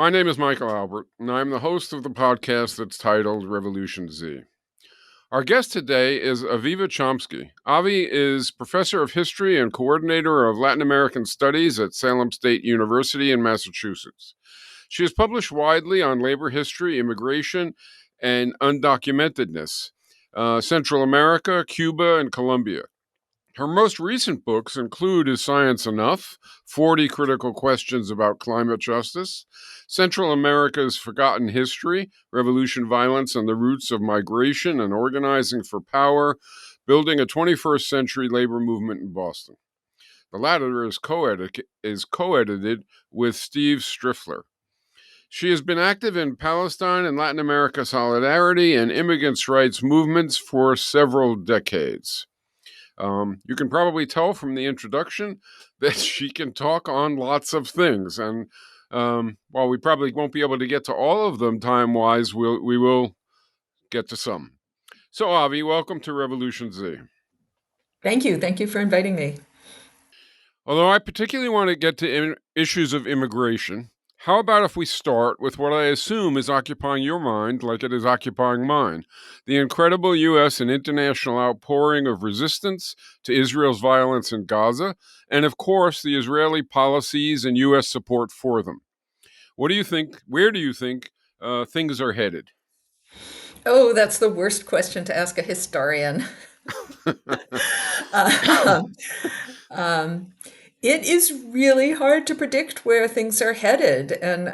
My name is Michael Albert, and I'm the host of the podcast that's titled RevolutionZ. Our guest today is Aviva Chomsky. Avi is professor of history and coordinator of Latin American studies at Salem State University in Massachusetts. She has published widely on labor history, immigration, and undocumentedness, Central America, Cuba, and Colombia. Her most recent books include Is Science Enough? 40 Critical Questions About Climate Justice, Central America's Forgotten History, Revolution, Violence, and the Roots of Migration and Organizing for Power, Building a 21st Century Labor Movement in Boston. The latter is co-edited with Steve Striffler. She has been active in Palestine and Latin America solidarity and immigrants' rights movements for several decades. You can probably tell from the introduction that she can talk on lots of things. And while we probably won't be able to get to all of them time-wise, we will get to some. So, Avi, welcome to RevolutionZ. Thank you. Thank you for inviting me. Although I particularly want to get to issues of immigration, how about if we start with what I assume is occupying your mind like it is occupying mine? The incredible U.S. and international outpouring of resistance to Israel's violence in Gaza, and of course, the Israeli policies and U.S. support for them. What do you think? Where do you think things are headed? Oh, that's the worst question to ask a historian. um, um, it is really hard to predict where things are headed. And,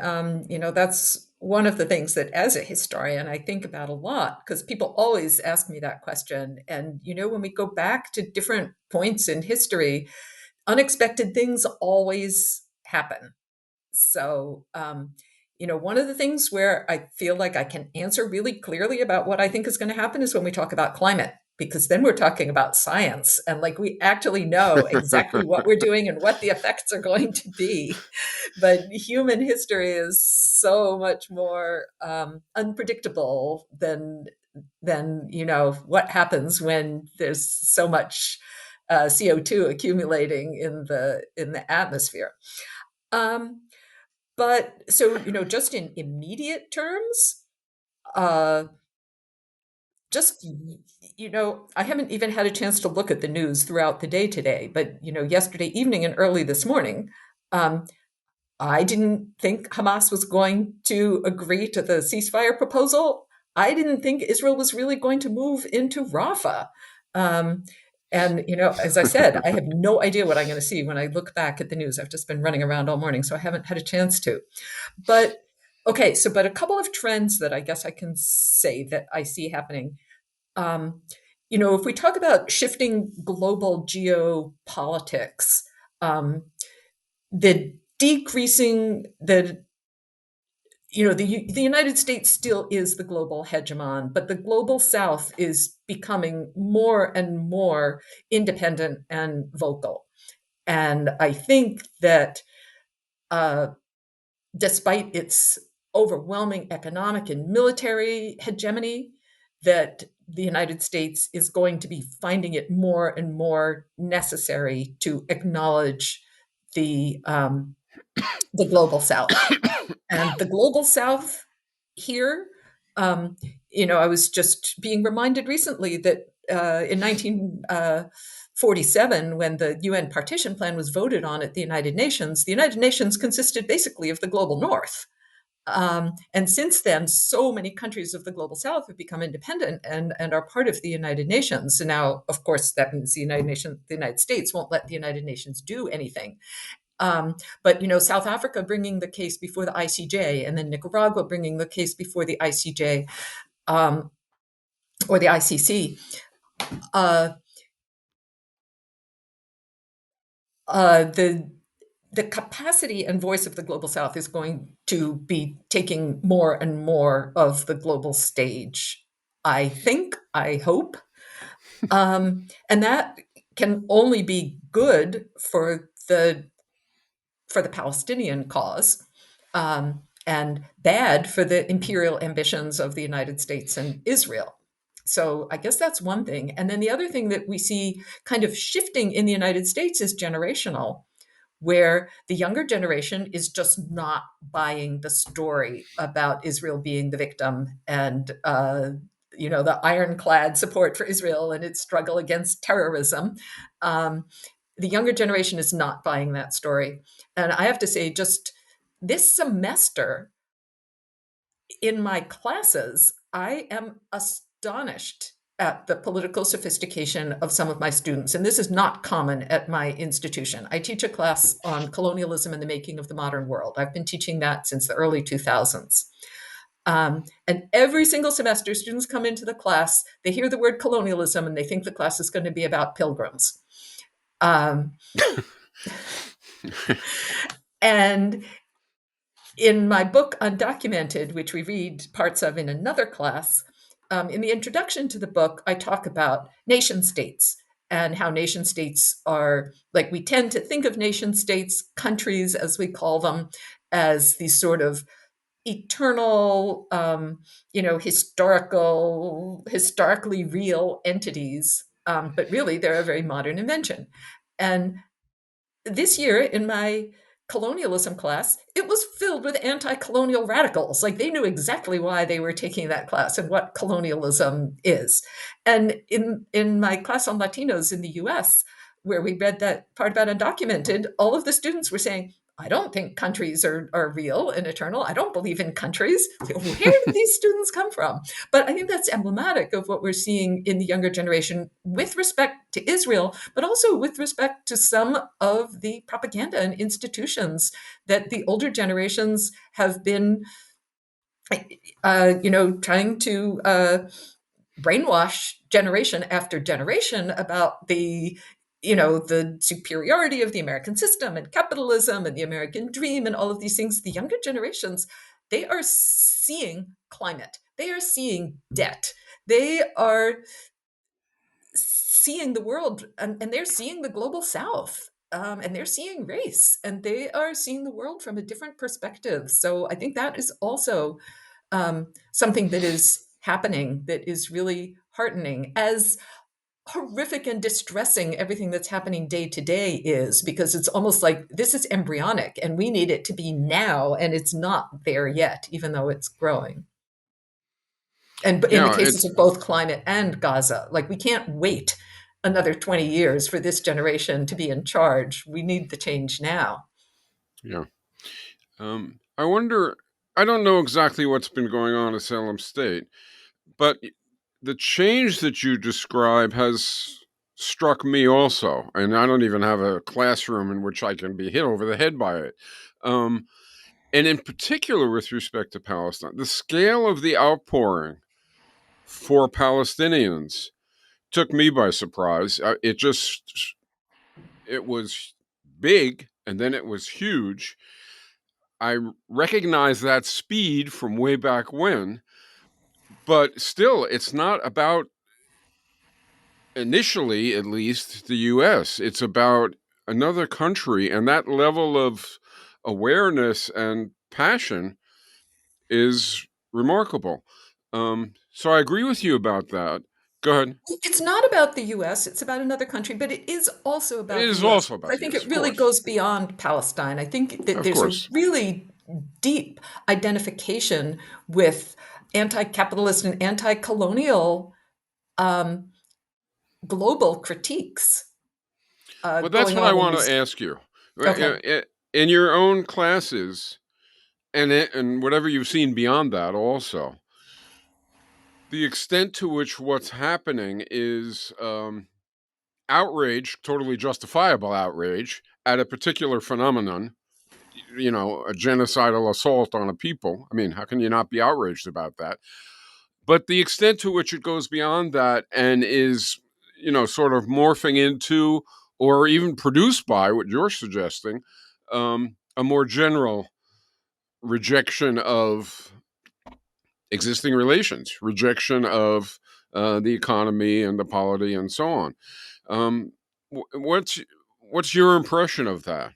that's one of the things that as a historian, I think about a lot because people always ask me that question. And, when we go back to different points in history, unexpected things always happen. So, one of the things where I feel like I can answer really clearly about what I think is going to happen is when we talk about climate, because then we're talking about science and like we actually know exactly what we're doing and what the effects are going to be. But human history is so much more unpredictable than what happens when there's so much CO2 accumulating in the atmosphere. Um, but so, just in immediate terms, uh, just, I haven't even had a chance to look at the news throughout the day today, but, yesterday evening and early this morning, um, I didn't think Hamas was going to agree to the ceasefire proposal. I didn't think Israel was really going to move into Rafah. Um, and, as I said, I have no idea what I'm going to see when I look back at the news. I've just been running around all morning, so I haven't had a chance to. But okay, but a couple of trends that I guess I can say that I see happening. Um, if we talk about shifting global geopolitics, the decreasing the United States still is the global hegemon, but the global South is becoming more and more independent and vocal. And I think that despite its overwhelming economic and military hegemony, that the United States is going to be finding it more and more necessary to acknowledge the global South. And the global South here, I was just being reminded recently that in 1947, when the UN partition plan was voted on at the United Nations consisted basically of the global North. And since then, so many countries of the global South have become independent and are part of the United Nations. And now, of course, that means the United States won't let the United Nations do anything. But South Africa bringing the case before the ICJ, and then Nicaragua bringing the case before the ICJ or the ICC. The capacity and voice of the global South is going to be taking more and more of the global stage. I think, I hope, and that can only be good for the Palestinian cause, and bad for the imperial ambitions of the United States and Israel. So I guess that's one thing. And then the other thing that we see kind of shifting in the United States is generational, where the younger generation is just not buying the story about Israel being the victim and the ironclad support for Israel and its struggle against terrorism. The younger generation is not buying that story. And I have to say, just this semester in my classes, I am astonished at the political sophistication of some of my students. And this is not common at my institution. I teach a class on colonialism and the making of the modern world. I've been teaching that since the early 2000s. And every single semester, students come into the class, they hear the word colonialism, and they think the class is going to be about pilgrims. Um, and in my book, Undocumented, which we read parts of in another class, in the introduction to the book, I talk about nation states and how nation states are, like, we tend to think of nation states, countries as we call them, as these sort of eternal, historically real entities. But really, they're a very modern invention. And this year in my colonialism class, it was filled with anti-colonial radicals. Like, they knew exactly why they were taking that class and what colonialism is. And in my class on Latinos in the US, where we read that part about undocumented, all of the students were saying, I don't think countries are real and eternal. I don't believe in countries. Where did these students come from? But I think that's emblematic of what we're seeing in the younger generation with respect to Israel, but also with respect to some of the propaganda and institutions that the older generations have been, trying to brainwash generation after generation about the superiority of the American system and capitalism and the American dream and all of these things. The younger generations, they are seeing climate, they are seeing debt, they are seeing the world, and they're seeing the global south, and they're seeing race, and they are seeing the world from a different perspective. So I think that is also something that is happening that is really heartening, as horrific and distressing everything that's happening day to day is, because it's almost like this is embryonic and we need it to be now, and it's not there yet, even though it's growing. And in the Yeah, cases it's of both climate and Gaza, like, we can't wait another 20 years for this generation to be in charge. We need the change now. yeah. I wonder. I don't know exactly what's been going on in Salem State, but the change that you describe has struck me also, and I don't even have a classroom in which I can be hit over the head by it. Um, and in particular, with respect to Palestine, the scale of the outpouring for Palestinians took me by surprise. It was big, and then it was huge. I recognize that speed from way back when, but still, it's not about, initially at least, the US. It's about another country, and that level of awareness and passion is remarkable. So I agree with you about that. Go ahead. It's not about the US, it's about another country, but it is also It about the is US. also I about the think US, it of really course. goes beyond Palestine. I think that Of there's a course. really deep identification with anti-capitalist and anti-colonial um, global critiques Well, that's going what I on in want to these. ask you. Okay. In your own classes, and whatever you've seen beyond that also, the extent to which what's happening is outrage, totally justifiable outrage at a particular phenomenon, a genocidal assault on a people. I mean, how can you not be outraged about that? But the extent to which it goes beyond that and is, sort of morphing into, or even produced by, what you're suggesting, a more general rejection of existing relations, rejection of the economy and the polity and so on. Um, what's your impression of that?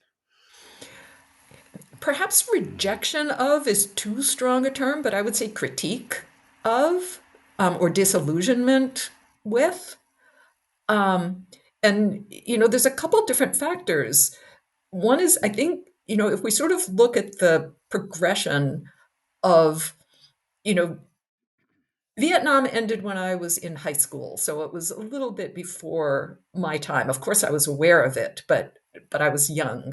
Perhaps rejection of is too strong a term, but I would say critique of, or disillusionment with. Um, and there's a couple different factors. One is, I think, if we sort of look at the progression of, you know, Vietnam ended when I was in high school, so it was a little bit before my time. Of course, I was aware of it, but I was young.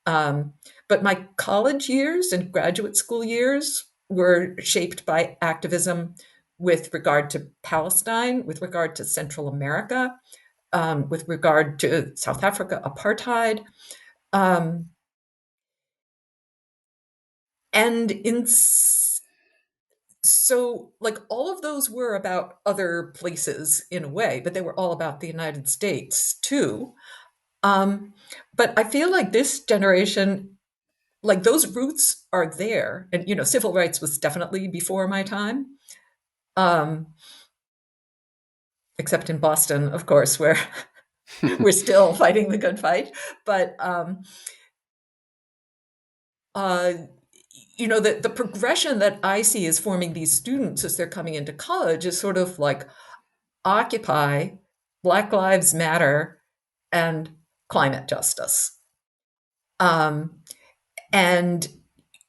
Um, but my college years and graduate school years were shaped by activism with regard to Palestine, with regard to Central America, with regard to South Africa apartheid. Um, and in so like all of those were about other places in a way, but they were all about the United States too. Um, but I feel like this generation, like those roots are there, and civil rights was definitely before my time. Um, except in Boston, of course, where we're still fighting the good fight. But uh, the progression that I see is forming these students as they're coming into college is sort of like Occupy, Black Lives Matter, and climate justice. Um, and,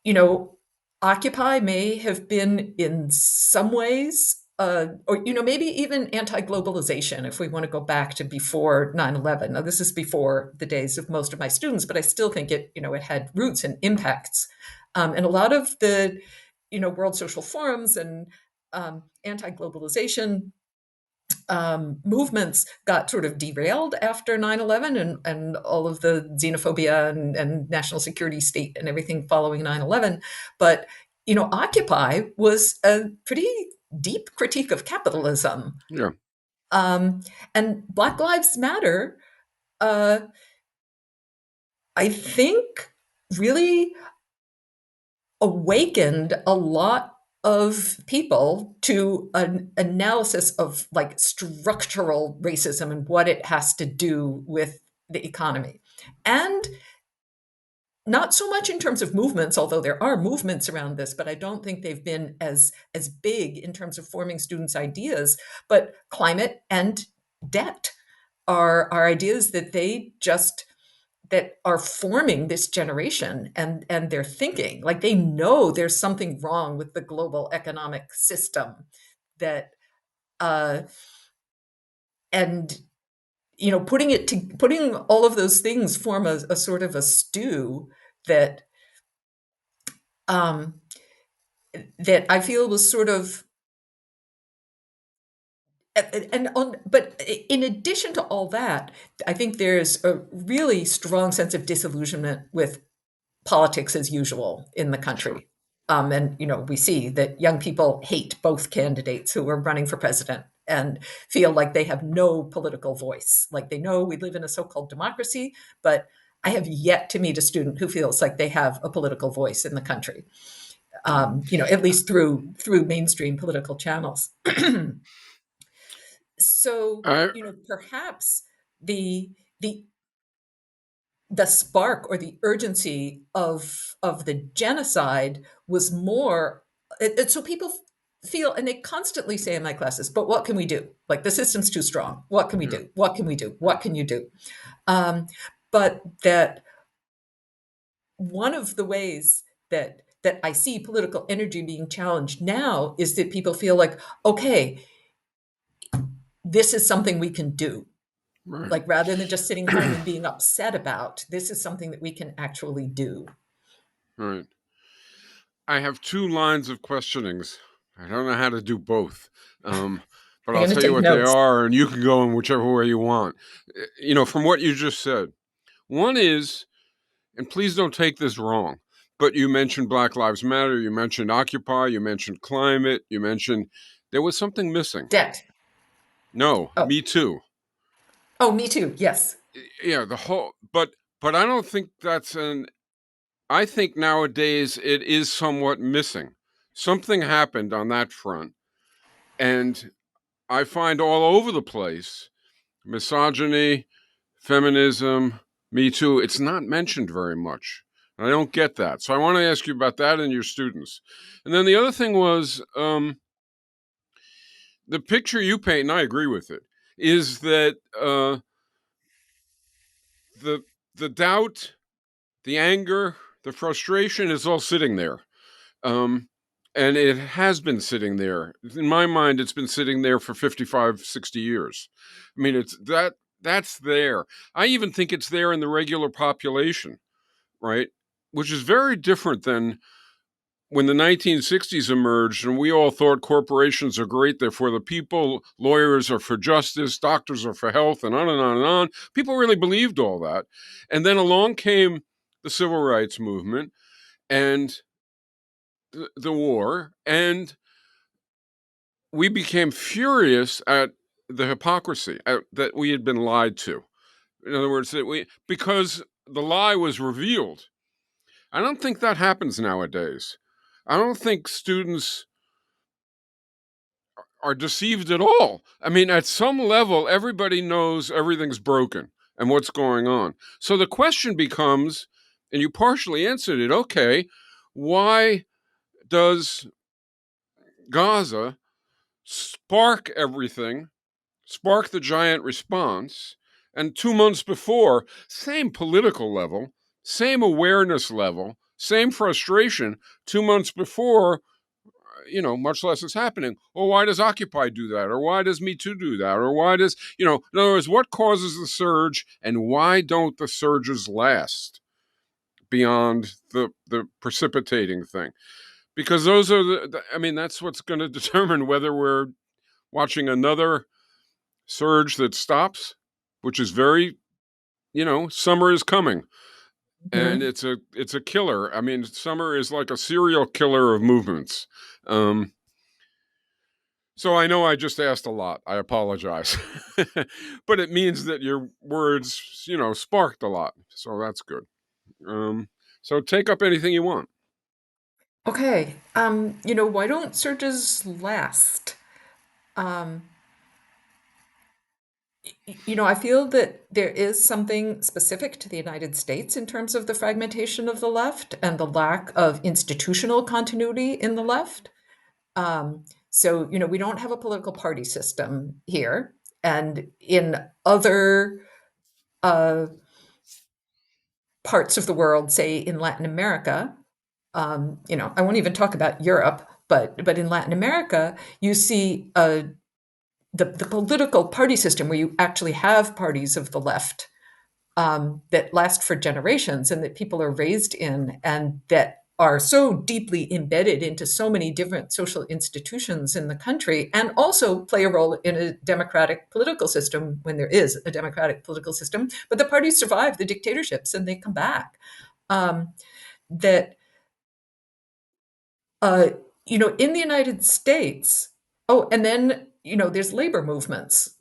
you know, Occupy may have been in some ways, or, maybe even anti globalization, if we want to go back to before 9/11. Now, this is before the days of most of my students, but I still think it had roots and impacts. And a lot of the, World Social Forums and anti globalization movements got sort of derailed after 9/11 and all of the xenophobia and national security state and everything following 9/11. But, Occupy was a pretty deep critique of capitalism. Yeah, Um, and Black Lives Matter, uh, I think, really awakened a lot of people to an analysis of like structural racism and what it has to do with the economy. And not so much in terms of movements, although there are movements around this, but I don't think they've been as big in terms of forming students' ideas. But climate and debt are ideas that they just that are forming this generation and their thinking. Like they know there's something wrong with the global economic system that uh and putting all of those things form a sort of a stew that um that I feel was sort of but in addition to all that, I think there's a really strong sense of disillusionment with politics as usual in the sure. country. And we see that young people hate both candidates who are running for president and feel like they have no political voice. Like they know we live in a so-called democracy, but I have yet to meet a student who feels like they have a political voice in the country. At least through mainstream political channels. So, I perhaps the the the spark or the urgency of the genocide was more so people feel, and they constantly say in my classes, but what can we do? Like the system's too strong. What can we yeah do? What can we do? yeah What can you do? um, but that one of the ways that I see political energy being challenged now is that people feel like, okay, this is something we can do. right Like rather than just sitting home and being upset about, this is something that we can actually do. right. I have two lines of questionings. I don't know how to do both, but I'm I'll going to tell you take what they notes. are, and you can go in whichever way you want. From what you just said, one is, and please don't take this wrong, but you mentioned Black Lives Matter, you mentioned Occupy, you mentioned climate, you mentioned there was something missing. Debt. No, Oh, me too. oh, me too. Yes. Yeah, the whole, but I don't think that's an. I think nowadays it is somewhat missing. Something happened on that front, and I find all over the place misogyny, feminism, Me Too. It's not mentioned very much. I don't get that. So I want to ask you about that and your students. And then the other thing was the picture you paint, and I agree with it, is that the the doubt. the anger, the frustration is all sitting there. Um, and it has been sitting there. In my mind, it's been sitting there for 55, 60 years. I mean, that's there. I even think it's there in the regular population, right? Which is very different than when the 1960s emerged and we all thought corporations are great, they're for the people, lawyers are for justice, doctors are for health, and on and on and on. People really believed all that. And then along came the civil rights movement and the war, and we became furious at the hypocrisy that we had been lied to. In other words, because the lie was revealed. I don't think that happens nowadays. I don't think students are deceived at all. I mean, at some level, everybody knows everything's broken and what's going on. So the question becomes, and you partially answered it, okay, why does Gaza spark everything, spark the giant response, and 2 months before, same political level, same awareness level, same frustration, 2 months before, much less is happening. Well, why does Occupy do that? Or why does Me Too do that? Or why does, in other words, what causes the surge and why don't the surges last beyond the precipitating thing? Because those are that's what's going to determine whether we're watching another surge that stops, which is very, summer is coming. And Mhm. it's a killer. I mean, summer is like a serial killer of movements. So I know I just asked a lot. I apologize. But it means that your words, sparked a lot. So that's good. Um, so take up anything you want. Okay. Why don't surges last? Um, I feel that there is something specific to the United States in terms of the fragmentation of the left and the lack of institutional continuity in the left. So, we don't have a political party system here. And in other uh, parts of the world, say in Latin America, I won't even talk about Europe, but in Latin America, you see the political party system where you actually have parties of the left that last for generations and that people are raised in and that are so deeply embedded into so many different social institutions in the country and also play a role in a democratic political system when there is a democratic political system. But the parties survive the dictatorships and they come back. Um, that uh, in the United States, oh, and then there's labor movements,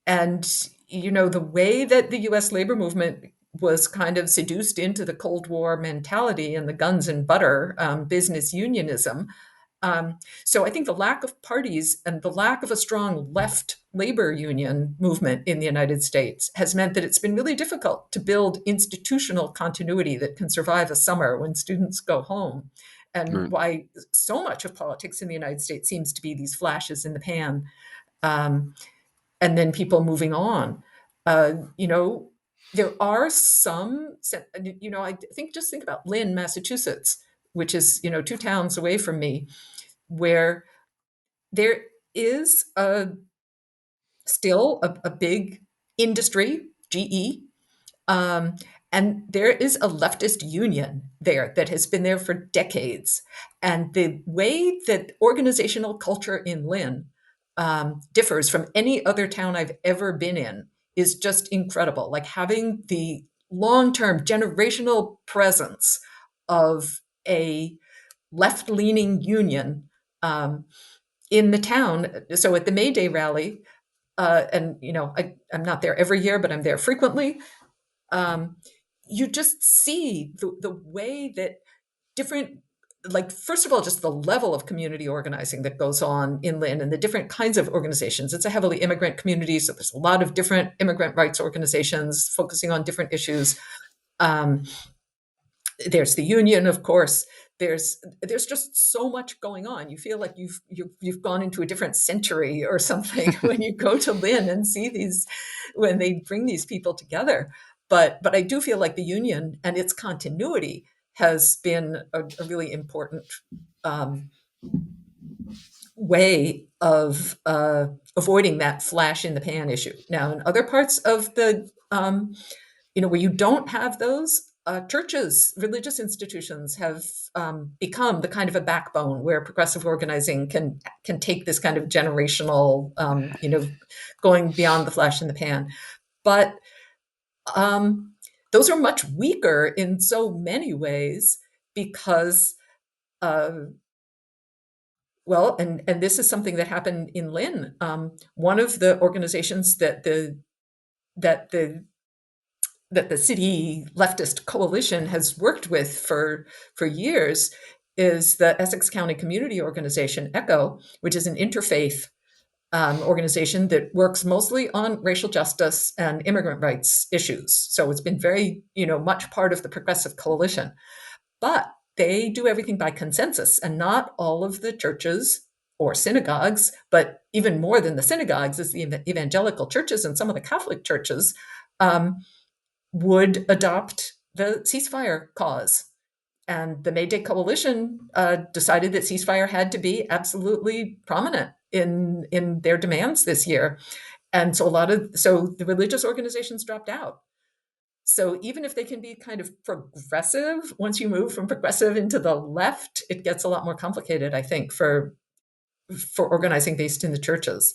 and the way that the U.S. labor movement was kind of seduced into the Cold War mentality and the guns and butter business unionism. So I think the lack of parties and the lack of a strong left labor union movement in the United States has meant that it's been really difficult to build institutional continuity that can survive a summer when students go home. And Right. why so much of politics in the United States seems to be these flashes in the pan, um, and then people moving on. Uh, you know, there are some, I think about Lynn, Massachusetts, which is, two towns away from me, where there is still a big industry, GE, um, and there is a leftist union there that has been there for decades. And the way that organizational culture in Lynn differs from any other town I've ever been in is just incredible. Like having the long term generational presence of a left leaning union um, in the town. So at the May Day rally, and I'm not there every year, but I'm there frequently. Um, you just see the way that different, like, first of all, just the level of community organizing that goes on in Lynn and the different kinds of organizations. It's a heavily immigrant community, so there's a lot of different immigrant rights organizations focusing on different issues. Um, there's the union, of course. There's just so much going on. You feel like you've gone into a different century or something when you go to Lynn and see these when they bring these people together. but I do feel like the union and its continuity has been a really important um, way of avoiding that flash in the pan issue. Now, in other parts of the where you don't have those, churches, religious institutions have become the kind of a backbone where progressive organizing can take this kind of generational, going beyond the flash in the pan. But um, those are much weaker in so many ways because, uh, well, and this is something that happened in Lynn. One of the organizations that the that the city leftist coalition has worked with for years is the Essex County Community Organization, ECHO, which is an interfaith organization that works mostly on racial justice and immigrant rights issues. So it's been very, much part of the progressive coalition. But they do everything by consensus, and not all of the churches or synagogues, but even more than the synagogues is the evangelical churches and some of the Catholic churches, um, would adopt the ceasefire cause. And the May Day Coalition decided that ceasefire had to be absolutely prominent in their demands this year. And so the religious organizations dropped out. So even if they can be kind of progressive, once you move from progressive into the left, it gets a lot more complicated, I think, for organizing based in the churches.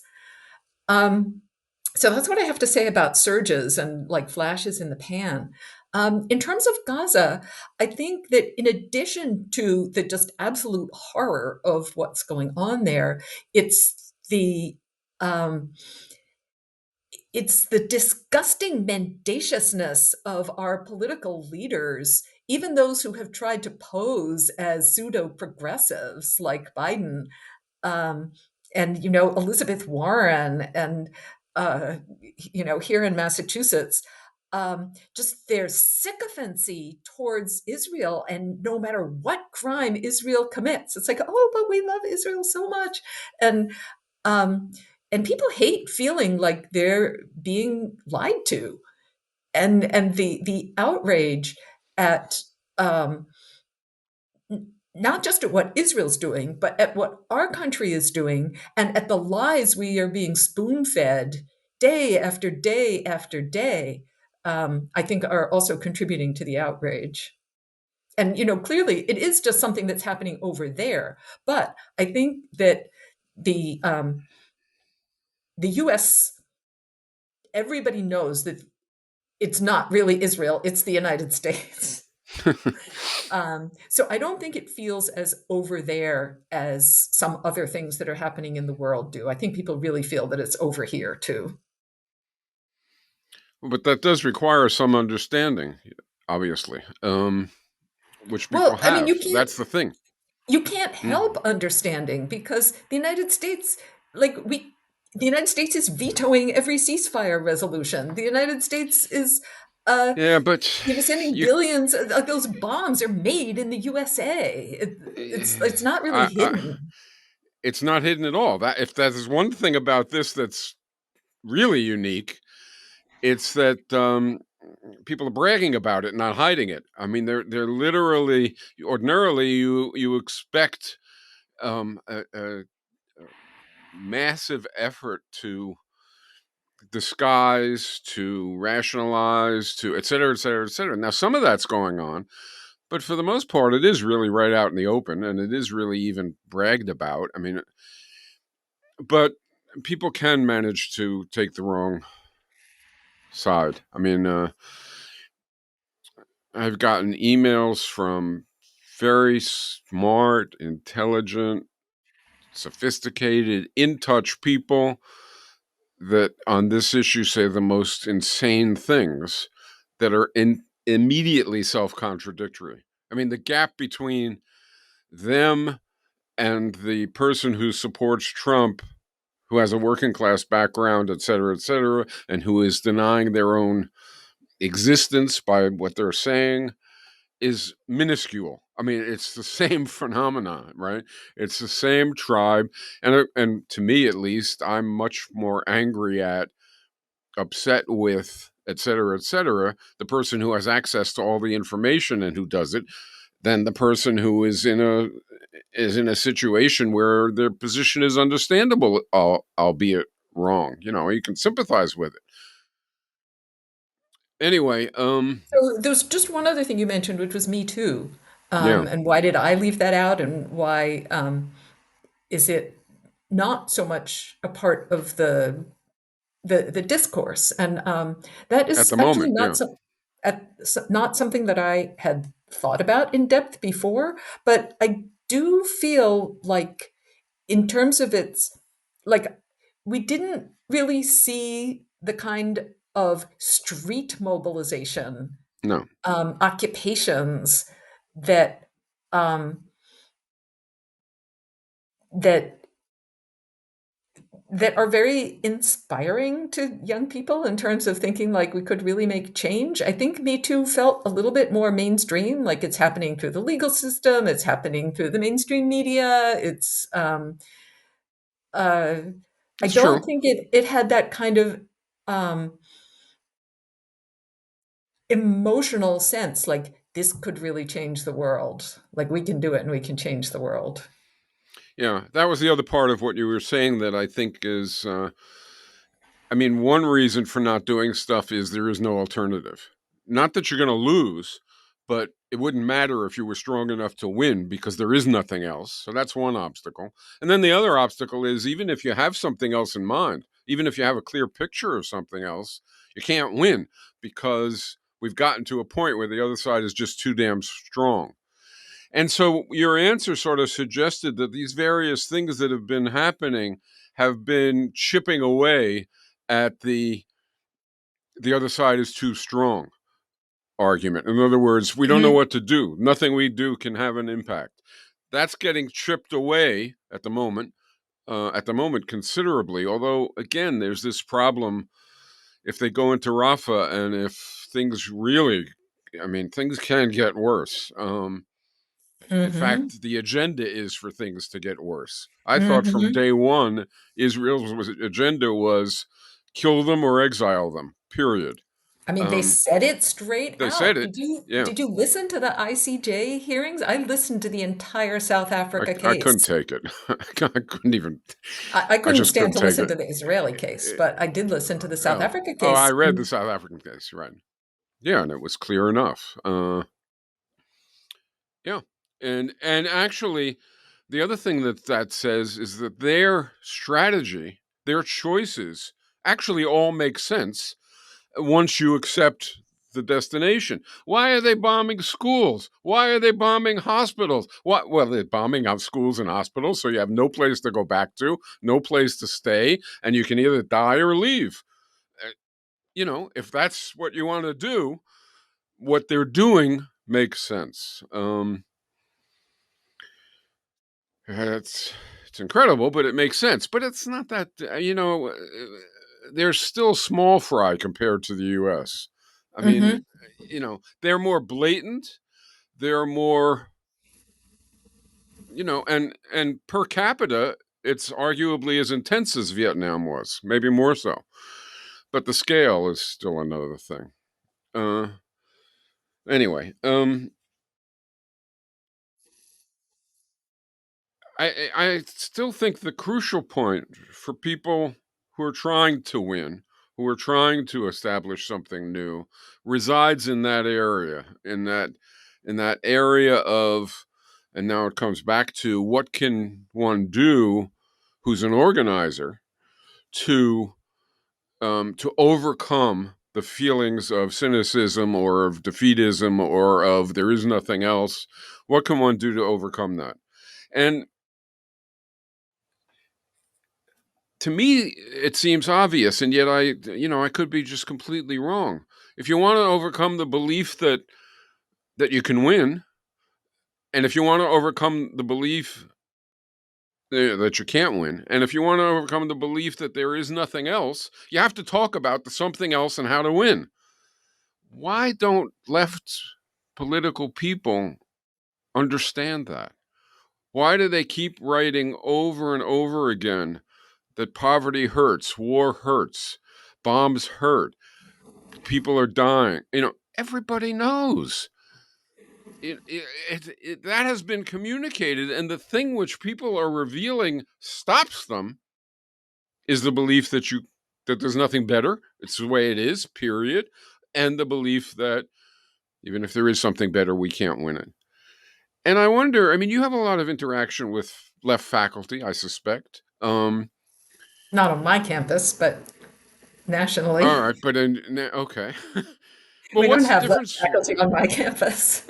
Um, so that's what I have to say about surges and like flashes in the pan. In terms of Gaza, I think that in addition to the just absolute horror of what's going on there, it's the um, it's the disgusting mendaciousness of our political leaders, even those who have tried to pose as pseudo progressives like Biden, um, and Elizabeth Warren, and here in Massachusetts, just their sycophancy towards Israel, and no matter what crime Israel commits, it's like, oh, but we love Israel so much, and um, and people hate feeling like they're being lied to, and the outrage at um, not just at what Israel's doing, but at what our country is doing, and at the lies we are being spoon fed day after day after day, I think are also contributing to the outrage. And, clearly it is just something that's happening over there. But I think that the US, everybody knows that it's not really Israel, it's the United States. So I don't think it feels as over there as some other things that are happening in the world do. I think people really feel that it's over here too. But that does require some understanding, obviously, which people Well, I mean, have. That's the thing. you can't Mm. help understanding because the United States is vetoing every ceasefire resolution. The United States is Yeah, but sending you, billions of those bombs are made in the USA. It's not really I, hidden. it's not hidden at all. That if that is one thing about this that's really unique, it's that people are bragging about it, not hiding it. I mean, they're literally ordinarily you expect a massive effort to disguise, to rationalize, to et cetera, et cetera, et cetera. Now, some of that's going on, but for the most part, it is really right out in the open, and it is really even bragged about. I mean, but people can manage to take the wrong side. I mean, I've gotten emails from very smart, intelligent, sophisticated, in touch people that on this issue say the most insane things that are immediately self contradictory. I mean, the gap between them and the person who supports Trump, who has a working class background, et cetera, and who is denying their own existence by what they're saying is minuscule. I mean, it's the same phenomenon, right? It's the same tribe, and to me at least, I'm much more angry at, upset with et cetera, the person who has access to all the information and who does it, than the person who is in a situation where their position is understandable, albeit wrong. You can sympathize with it. Anyway, So there's just one other thing you mentioned, which was Me Too. yeah, And why did I leave that out? And why is it not so much a part of the discourse? And that at is the actually moment, yeah, not something that I had thought about in depth before. But I do feel like, in terms of its, like, we didn't really see the kind of street mobilization, no, occupations that um, that that are very inspiring to young people in terms of thinking like we could really make change. I think Me Too felt a little bit more mainstream, like it's happening through the legal system, it's happening through the mainstream media. Uh, I it's don't true. think it had that kind of um, emotional sense, like this could really change the world. Like we can do it and we can change the world. Yeah, that was the other part of what you were saying that I think is, I mean, one reason for not doing stuff is there is no alternative. Not that you're going to lose, but it wouldn't matter if you were strong enough to win because there is nothing else. So that's one obstacle. And then the other obstacle is, even if you have something else in mind, even if you have a clear picture of something else, you can't win because we've gotten to a point where the other side is just too damn strong. And so your answer sort of suggested that these various things that have been happening have been chipping away at the other side is too strong argument. In other words, we don't know Mhm, what to do. Nothing we do can have an impact. That's getting chipped away at the moment considerably. Although, again, there's this problem if they go into Rafah and if things really, I mean, things can get worse. In mhm, fact, the agenda is for things to get worse. I thought from mhm. day one, Israel's agenda was kill them or exile them, period. I mean, they Um, said it straight they said out. it. Yeah. Did you listen to the ICJ hearings? I listened to the entire South Africa I couldn't case. take it. I couldn't even, I I couldn't just stand couldn't to take listen it. to the Israeli case, but I did listen to the South Oh, Africa I case. read the South African case, right? Yeah, and it was clear enough. Yeah, and actually, the other thing that says is that their strategy, their choices, actually all make sense once you accept the destination. Why are they bombing schools? Why are they bombing hospitals? What? Well, they're bombing out schools and hospitals, so you have no place to go back to, no place to stay, and you can either die or leave. Uh, if that's what you want to do, what they're doing makes sense. It's incredible, but it makes sense. But it's not that they're still small fry compared to the U.S. I mean, Mhm, they're more blatant. They're more, and per capita, it's arguably as intense as Vietnam was, maybe more so. But the scale is still another thing. Uh, anyway, I still think the crucial point for people who are trying to win, who are trying to establish something new, resides in that area, in that area of, and now it comes back to what can one do, who's an organizer, to to overcome the feelings of cynicism or of defeatism or of there is nothing else. What can one do to overcome that? And to me, it seems obvious, and yet I could be just completely wrong. If you want to overcome the belief that you can win, and if you want to overcome the belief that you can't win, and if you want to overcome the belief that there is nothing else, you have to talk about the something else and how to win. Why don't left political people understand that? Why do they keep writing over and over again that poverty hurts, war hurts, bombs hurt? people are dying. Everybody knows. That has been communicated, and the thing which people are revealing stops them is the belief that there's nothing better. It's the way it is, period, and the belief that even if there is something better, we can't win it. And I wonder. I mean, you have a lot of interaction with left faculty, I suspect. Not on my campus, but nationally. All right, but okay. Well, We don't what's the have left difference? faculty on my campus.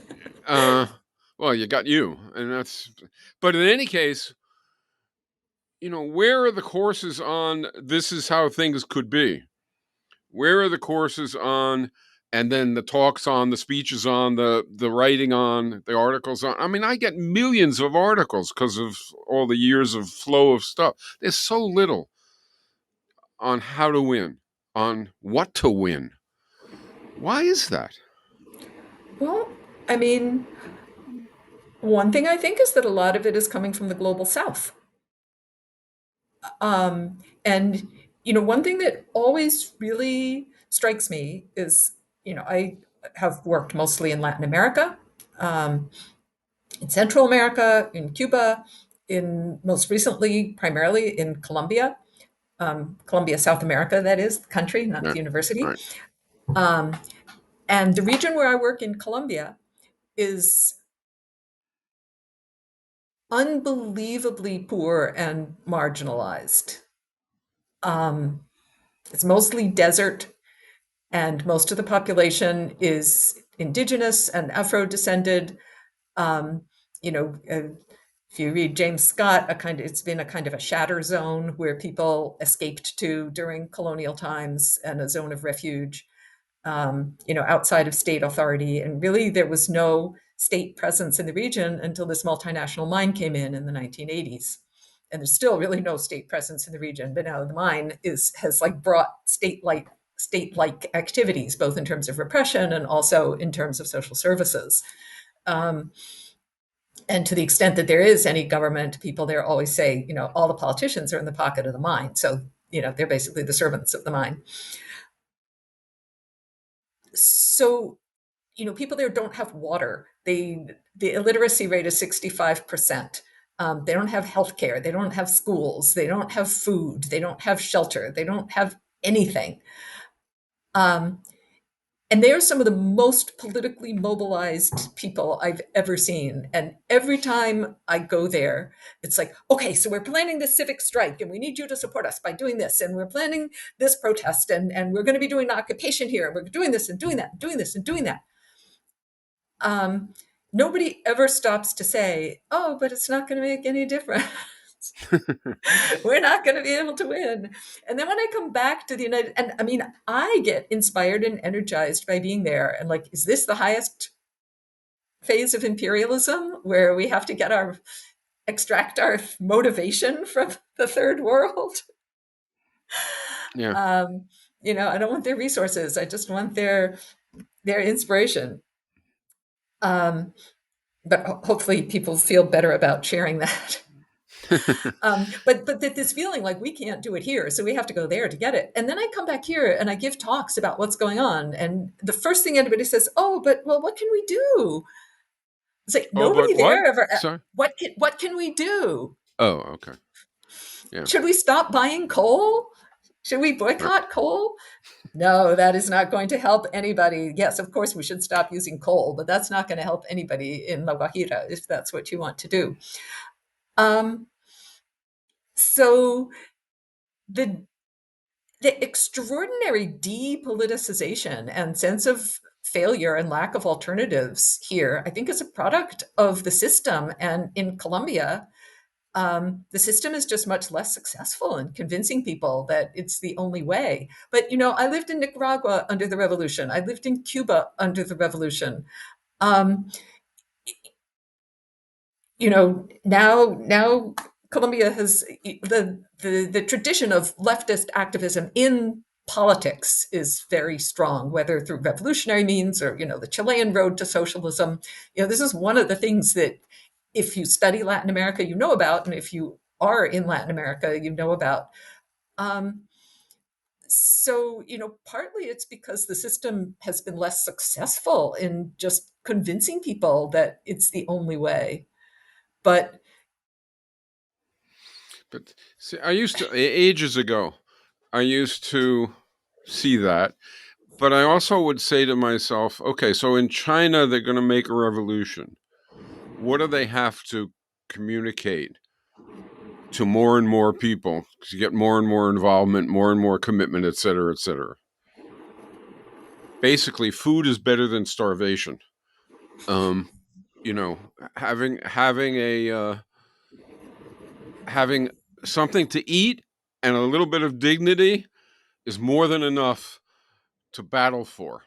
Uh, well, you got you, and that's. But in any case, where are the courses on this is how things could be? Where are the courses on, and then the talks on, the speeches on, the writing on, the articles on? I mean, I get millions of articles because of all the years of flow of stuff. There's so little on how to win, on what to win. Why is that? Well, I mean, one thing I think is that a lot of it is coming from the global south. And, one thing that always really strikes me is, I have worked mostly in Latin America, um, in Central America, in Cuba, in most recently, primarily in Colombia, Colombia, South America, that is, the country, not Yeah, the university. right. Um, and the region where I work in Colombia is unbelievably poor and marginalized. Um, it's mostly desert, and most of the population is indigenous and Afro-descended. Um, if you read James Scott, it's been a kind of a shatter zone where people escaped to during colonial times and a zone of refuge. Outside of state authority. And really, there was no state presence in the region until this multinational mine came in the 1980s. And there's still really no state presence in the region, but now the mine has like brought state-like activities, both in terms of repression and also in terms of social services. Um, and to the extent that there is any government, people there always say, all the politicians are in the pocket of the mine. So, they're basically the servants of the mine. So people there don't have water. The illiteracy rate is 65%. They don't have healthcare. They don't have schools. They don't have food. They don't have shelter. They don't have anything. Um, and they are some of the most politically mobilized people I've ever seen. And every time I go there, it's like, okay, so we're planning this civic strike and we need you to support us by doing this. And we're planning this protest and we're going to be doing occupation here. And we're doing this and doing that, and doing this and doing that. Um, Nobody ever stops to say, oh, but it's not going to make any difference. We're not going to be able to win. And then when I come back to the United, and I mean, I get inspired and energized by being there. And like, is this the highest phase of imperialism where we have to extract our motivation from the third world? Yeah. I don't want their resources. I just want their inspiration. But hopefully people feel better about sharing that. But this feeling like we can't do it here, so we have to go there to get it. And then I come back here and I give talks about what's going on. And the first thing everybody says, oh, but well, what can we do? It's like Oh, but nobody what? there ever, Sorry. what can we do? Oh, okay. Yeah. Should we stop buying coal? Should we Right. boycott coal? No, that is not going to help anybody. Yes, of course, we should stop using coal, but that's not going to help anybody in La Guajira if that's what you want to do. Um, so the the extraordinary depoliticization and sense of failure and lack of alternatives here, I think, is a product of the system. And in Colombia, the system is just much less successful in convincing people that it's the only way. But I lived in Nicaragua under the revolution. I lived in Cuba under the revolution. Um, now Colombia has the tradition of leftist activism in politics is very strong, whether through revolutionary means or the Chilean road to socialism. This is one of the things that if you study Latin America, you know about, and if you are in Latin America, you know about. Um, So, partly it's because the system has been less successful in just convincing people that it's the only way. But But see, I used to, ages ago, I used to see that. But I also would say to myself, okay, so in China, they're going to make a revolution. What do they have to communicate to more and more people to get more and more involvement, more and more commitment, et cetera, et cetera? Basically, food is better than starvation. Um, you know, having a having something to eat and a little bit of dignity is more than enough to battle for.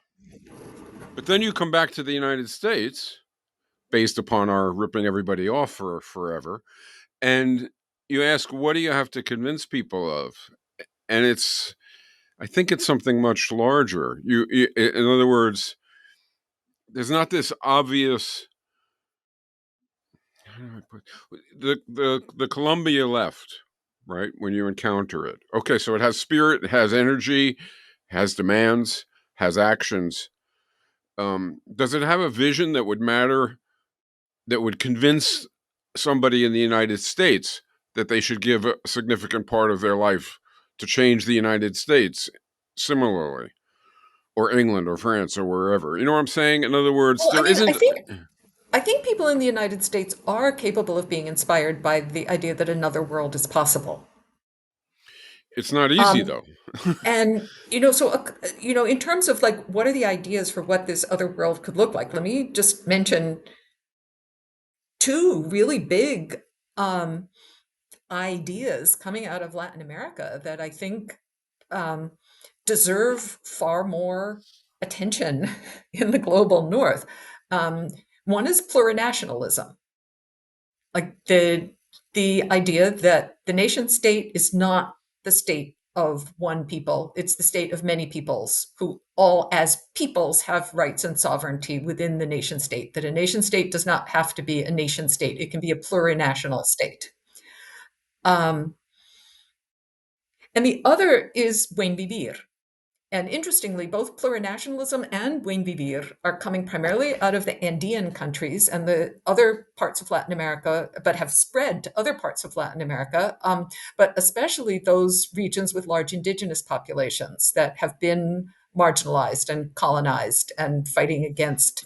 But then you come back to the United States, based upon our ripping everybody off for forever, and you ask, what do you have to convince people of? And I think it's something much larger. In other words, there's not this obvious. How do I put the Columbia left, right? When you encounter it, okay, so it has spirit, it has energy, has demands, has actions. Does it have a vision that would matter, that would convince somebody in the United States that they should give a significant part of their life to change the United States similarly, or England or France or wherever? You know what I'm saying? In other words, well, I there mean, isn't. I think people in the United States are capable of being inspired by the idea that another world is possible. It's not easy Um, though. and so in terms of like what are the ideas for what this other world could look like, let me just mention two really big um, ideas coming out of Latin America that I think um, deserve far more attention in the global north. Um, One is plurinationalism, like the idea that the nation state is not the state of one people, it's the state of many peoples who all as peoples have rights and sovereignty within the nation state, that a nation state does not have to be a nation state, it can be a plurinational state. um, and the other is buen vivir. And interestingly, both plurinationalism and buen vivir are coming primarily out of the Andean countries and the other parts of Latin America, but have spread to other parts of Latin America, but especially those regions with large indigenous populations that have been marginalized and colonized and fighting against.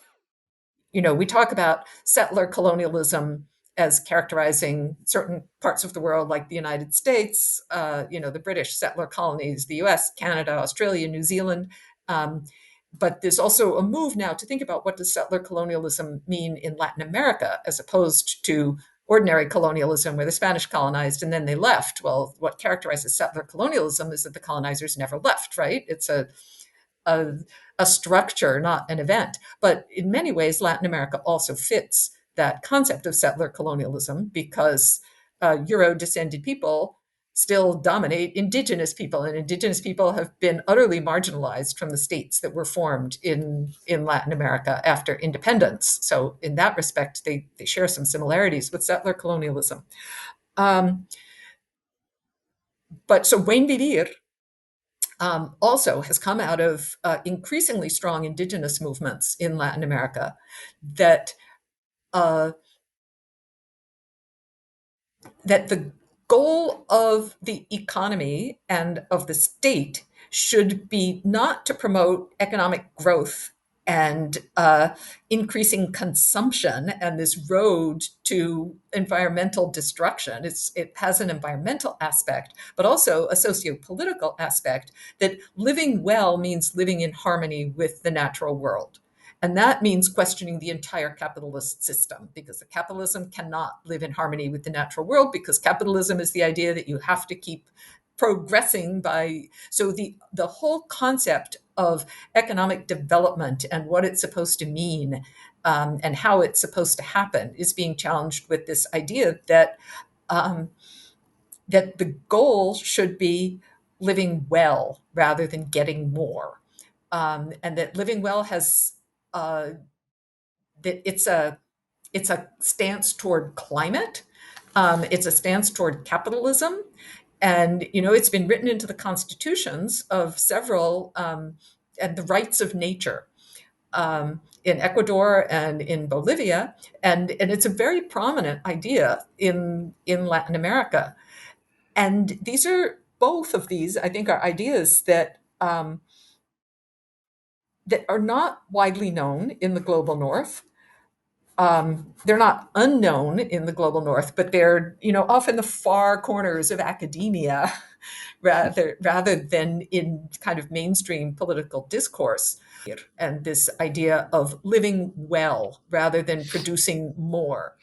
We talk about settler colonialism as characterizing certain parts of the world, like the United States, the British settler colonies, the US, Canada, Australia, New Zealand. Um, but there's also a move now to think about what does settler colonialism mean in Latin America, as opposed to ordinary colonialism where the Spanish colonized and then they left. Well, what characterizes settler colonialism is that the colonizers never left, right? It's a, a structure, not an event. But in many ways, Latin America also fits that concept of settler colonialism because Euro descended people still dominate indigenous people, and indigenous people have been utterly marginalized from the states that were formed in Latin America after independence. So, in that respect, they share some similarities with settler colonialism. Um, but so Buen Vivir also has come out of increasingly strong indigenous movements in Latin America that uh, that the goal of the economy and of the state should be not to promote economic growth and increasing consumption and this road to environmental destruction. It has an environmental aspect, but also a socio-political aspect, that living well means living in harmony with the natural world. And that means questioning the entire capitalist system, because the capitalism cannot live in harmony with the natural world, because capitalism is the idea that you have to keep progressing by. So the whole concept of economic development and what it's supposed to mean, and how it's supposed to happen is being challenged with this idea that um, that the goal should be living well rather than getting more, and that living well has uh, that it's a stance toward climate, it's a stance toward capitalism, And, it's been written into the constitutions of several, and the rights of nature, in Ecuador and in Bolivia. And it's a very prominent idea in Latin America. And both of these, I think, are ideas that are not widely known in the global north. They're not unknown in the global north, but they're, off in the far corners of academia rather than in kind of mainstream political discourse. And this idea of living well rather than producing more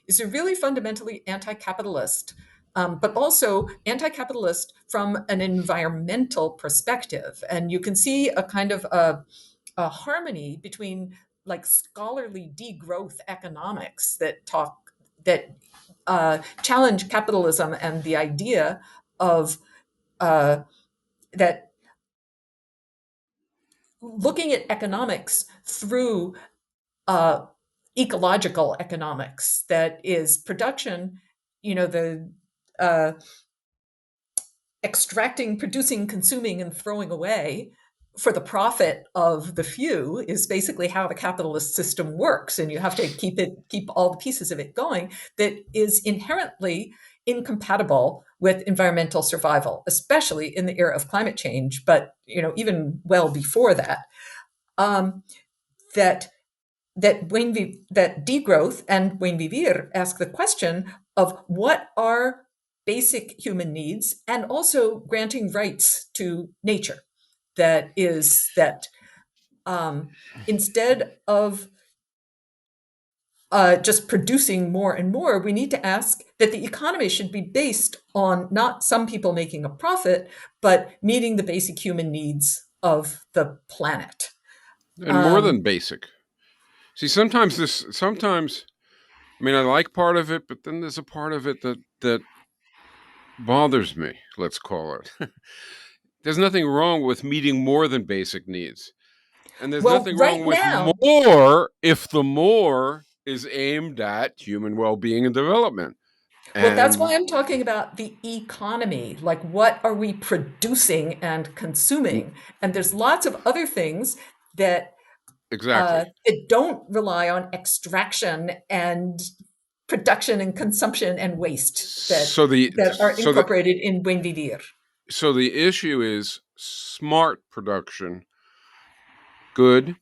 is a really fundamentally anti-capitalist, but also anti-capitalist from an environmental perspective. And you can see a kind of a harmony between like scholarly degrowth economics that challenge capitalism and the idea of that looking at economics through uh, ecological economics, that is production, the uh, extracting, producing, consuming, and throwing away for the profit of the few is basically how the capitalist system works. And you have to keep all the pieces of it going. That is inherently incompatible with environmental survival, especially in the era of climate change, but even well before that. Um, that that degrowth and Buen Vivir ask the question of what are basic human needs, and also granting rights to nature. That is that instead of just producing more and more, we need to ask that the economy should be based on not some people making a profit, but meeting the basic human needs of the planet. And more Um, than basic. See, sometimes, I mean, I like part of it, but then there's a part of it that bothers me, let's call it. There's nothing wrong with meeting more than basic needs. And there's well, nothing right wrong with now, more if the more is aimed at human well being and development. well, that's why And I'm talking about the economy. Like, what are we producing and consuming? And there's lots of other things that exactly. that don't rely on extraction and production and consumption and waste So the that are so the incorporated in Buen Vivir. so the issue is smart production, good,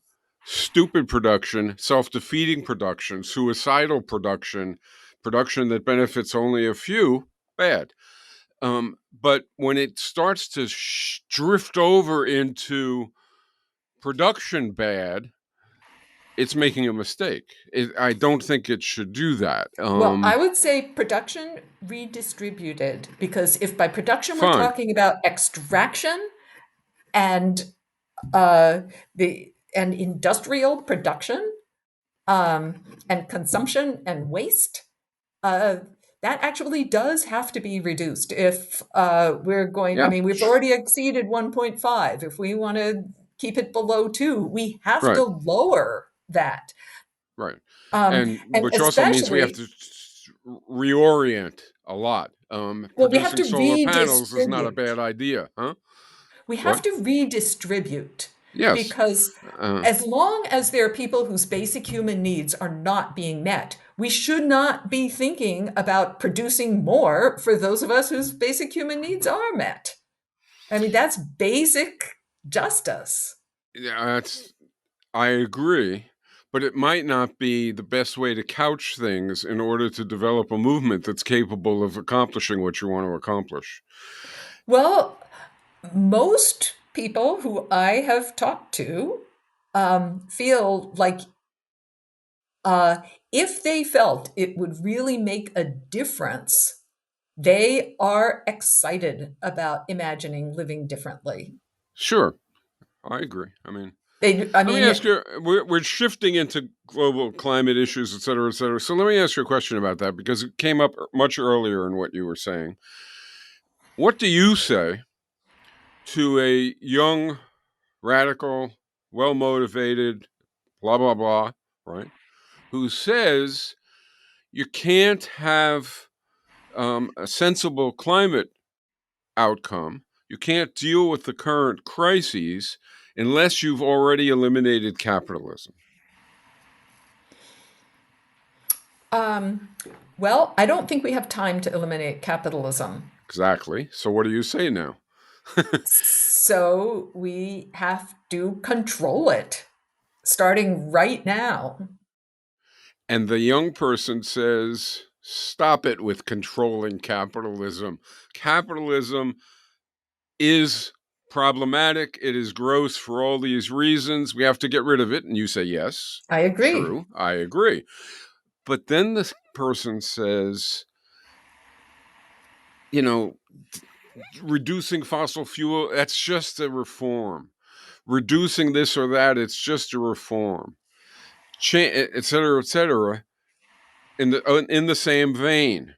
stupid production, self-defeating production, suicidal production, production that benefits only a few, bad. But when it starts to drift over into production bad, it's making a mistake. I don't think it should do that. Well, I would say production redistributed, because if by production we're Fine. talking about extraction and the and industrial production, and consumption and waste, uh, that actually does have to be reduced if we're going. I Yeah. mean, we've already exceeded 1.5. If we want to keep it below 2, we have to Right. lower that. Right. Um, And and which also means we have especially, to reorient a lot. well, we have Producing to solar panels is not a redistribute. bad idea, huh? We have What? to redistribute, Yes. because Uh, as long as there are people whose basic human needs are not being met, we should not be thinking about producing more for those of us whose basic human needs are met. I mean, that's basic justice. yeah, I agree, but it might not be the best way to couch things in order to develop a movement that's capable of accomplishing what you want to accomplish. Well, most people who I have talked to feel like uh, if they felt it would really make a difference, they are excited about imagining living differently. Sure, I agree. I mean, I let me mean, ask you, we're shifting into global climate issues, et cetera, et cetera. So let me ask you a question about that because it came up much earlier in what you were saying. What do you say to a young, radical, well motivated, blah, blah, blah, right? Who says you can't have a sensible climate outcome. You can't deal with the current crises unless you've already eliminated capitalism. Um, well, I don't think we have time to eliminate capitalism. Exactly. So what do you say now? So we have to control it starting right now. And the young person says, stop it with controlling capitalism. Capitalism is problematic. It is gross for all these reasons. We have to get rid of it. And you say, yes, I agree. true, I agree. But then the person says, you know, reducing fossil fuel, that's just a reform. Reducing this or that, it's just a reform. Et cetera, et cetera, in the same vein.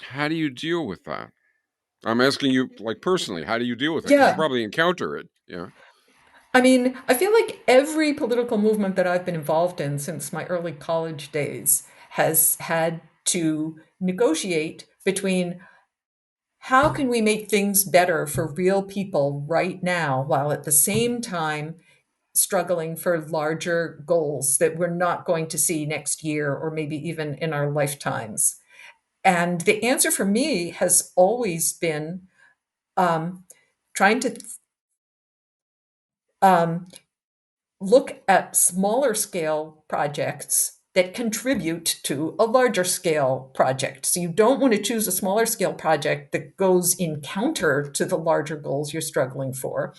How do you deal with that? I'm asking you, like, personally, how do you deal with it? Because you Yeah. probably encounter it. Yeah. I mean, I feel like every political movement that I've been involved in since my early college days has had to negotiate between how can we make things better for real people right now while at the same time struggling for larger goals that we're not going to see next year or maybe even in our lifetimes. And the answer for me has always been um, trying to um, look at smaller scale projects that contribute to a larger scale project. So you don't want to choose a smaller scale project that goes in counter to the larger goals you're struggling for.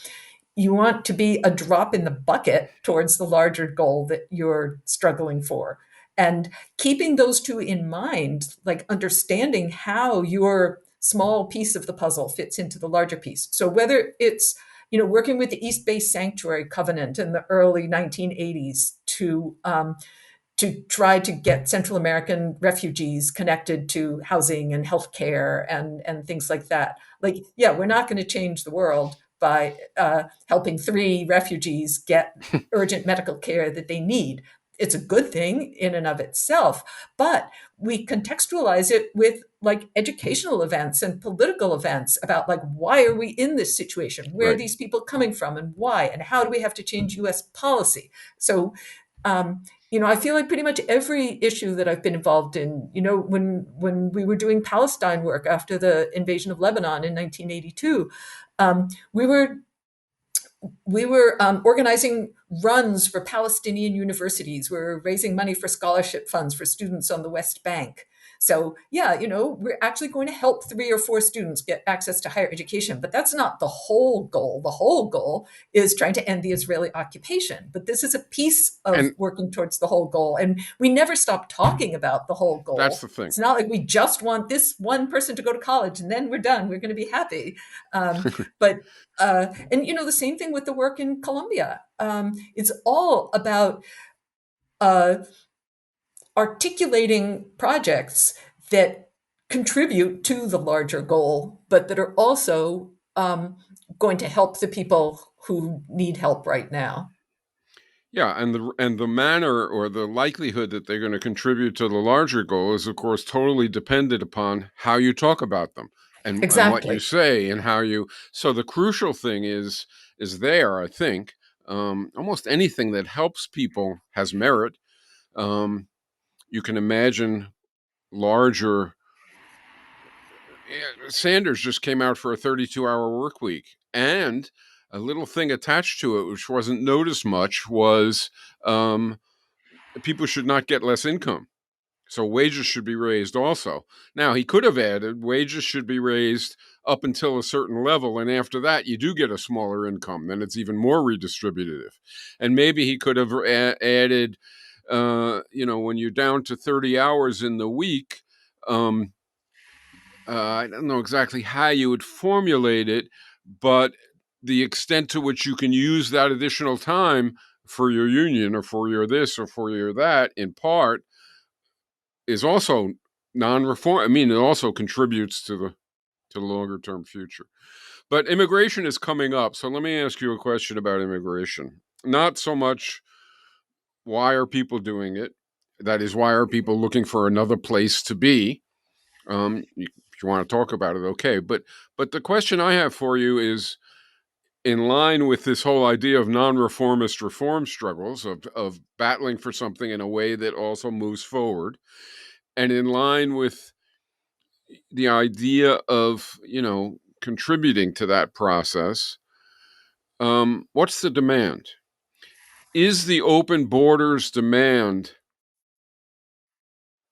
You want to be a drop in the bucket towards the larger goal that you're struggling for. And keeping those two in mind, like understanding how your small piece of the puzzle fits into the larger piece. So whether it's working with the East Bay Sanctuary Covenant in the early 1980s to try to get Central American refugees connected to housing and healthcare and things like that. Like, yeah, we're not going to change the world by helping 3 refugees get urgent medical care that they need. It's a good thing in and of itself, but we contextualize it with like educational events and political events about like why are we in this situation? Where are Right. these people coming from and why? And how do we have to change US policy? So um, I feel like pretty much every issue that I've been involved in, when we were doing Palestine work after the invasion of Lebanon in 1982, um, we were organizing runs for Palestinian universities. We were raising money for scholarship funds for students on the West Bank. So yeah, we're actually going to help 3 or 4 students get access to higher education, but that's not the whole goal. The whole goal is trying to end the Israeli occupation. But this is a piece of And working towards the whole goal. And we never stop talking about the whole that's goal. the thing. It's not like we just want this one person to go to college and then we're done. We're going to be happy. But and the same thing with the work in Colombia. It's all about uh, articulating projects that contribute to the larger goal, but that are also going to help the people who need help right now. Yeah, and the manner or the likelihood that they're going to contribute to the larger goal is, of course, totally dependent upon how you talk about them and what you Exactly. say and how you. So the crucial thing is there. I think almost anything that helps people has merit. Um, you can imagine larger. Sanders just came out for a 32-hour work week, and a little thing attached to it, which wasn't noticed much, was um, people should not get less income. So wages should be raised also. Now, he could have added wages should be raised up until a certain level. And after that, you do get a smaller income. Then it's even more redistributive. And maybe he could have added, when you're down to 30 hours in the week, um, I don't know exactly how you would formulate it, but the extent to which you can use that additional time for your union or for your this or for your that in part is also non-reform. I mean, it also contributes to the longer term future. But immigration is coming up, so let me ask you a question about immigration. Not so much why are people doing it. That is, why are people looking for another place to be? If you want to talk about it, okay. But the question I have for you is in line with this whole idea of non-reformist reform struggles of battling for something in a way that also moves forward, and in line with the idea of contributing to that process. What's the demand? Is the open borders demand,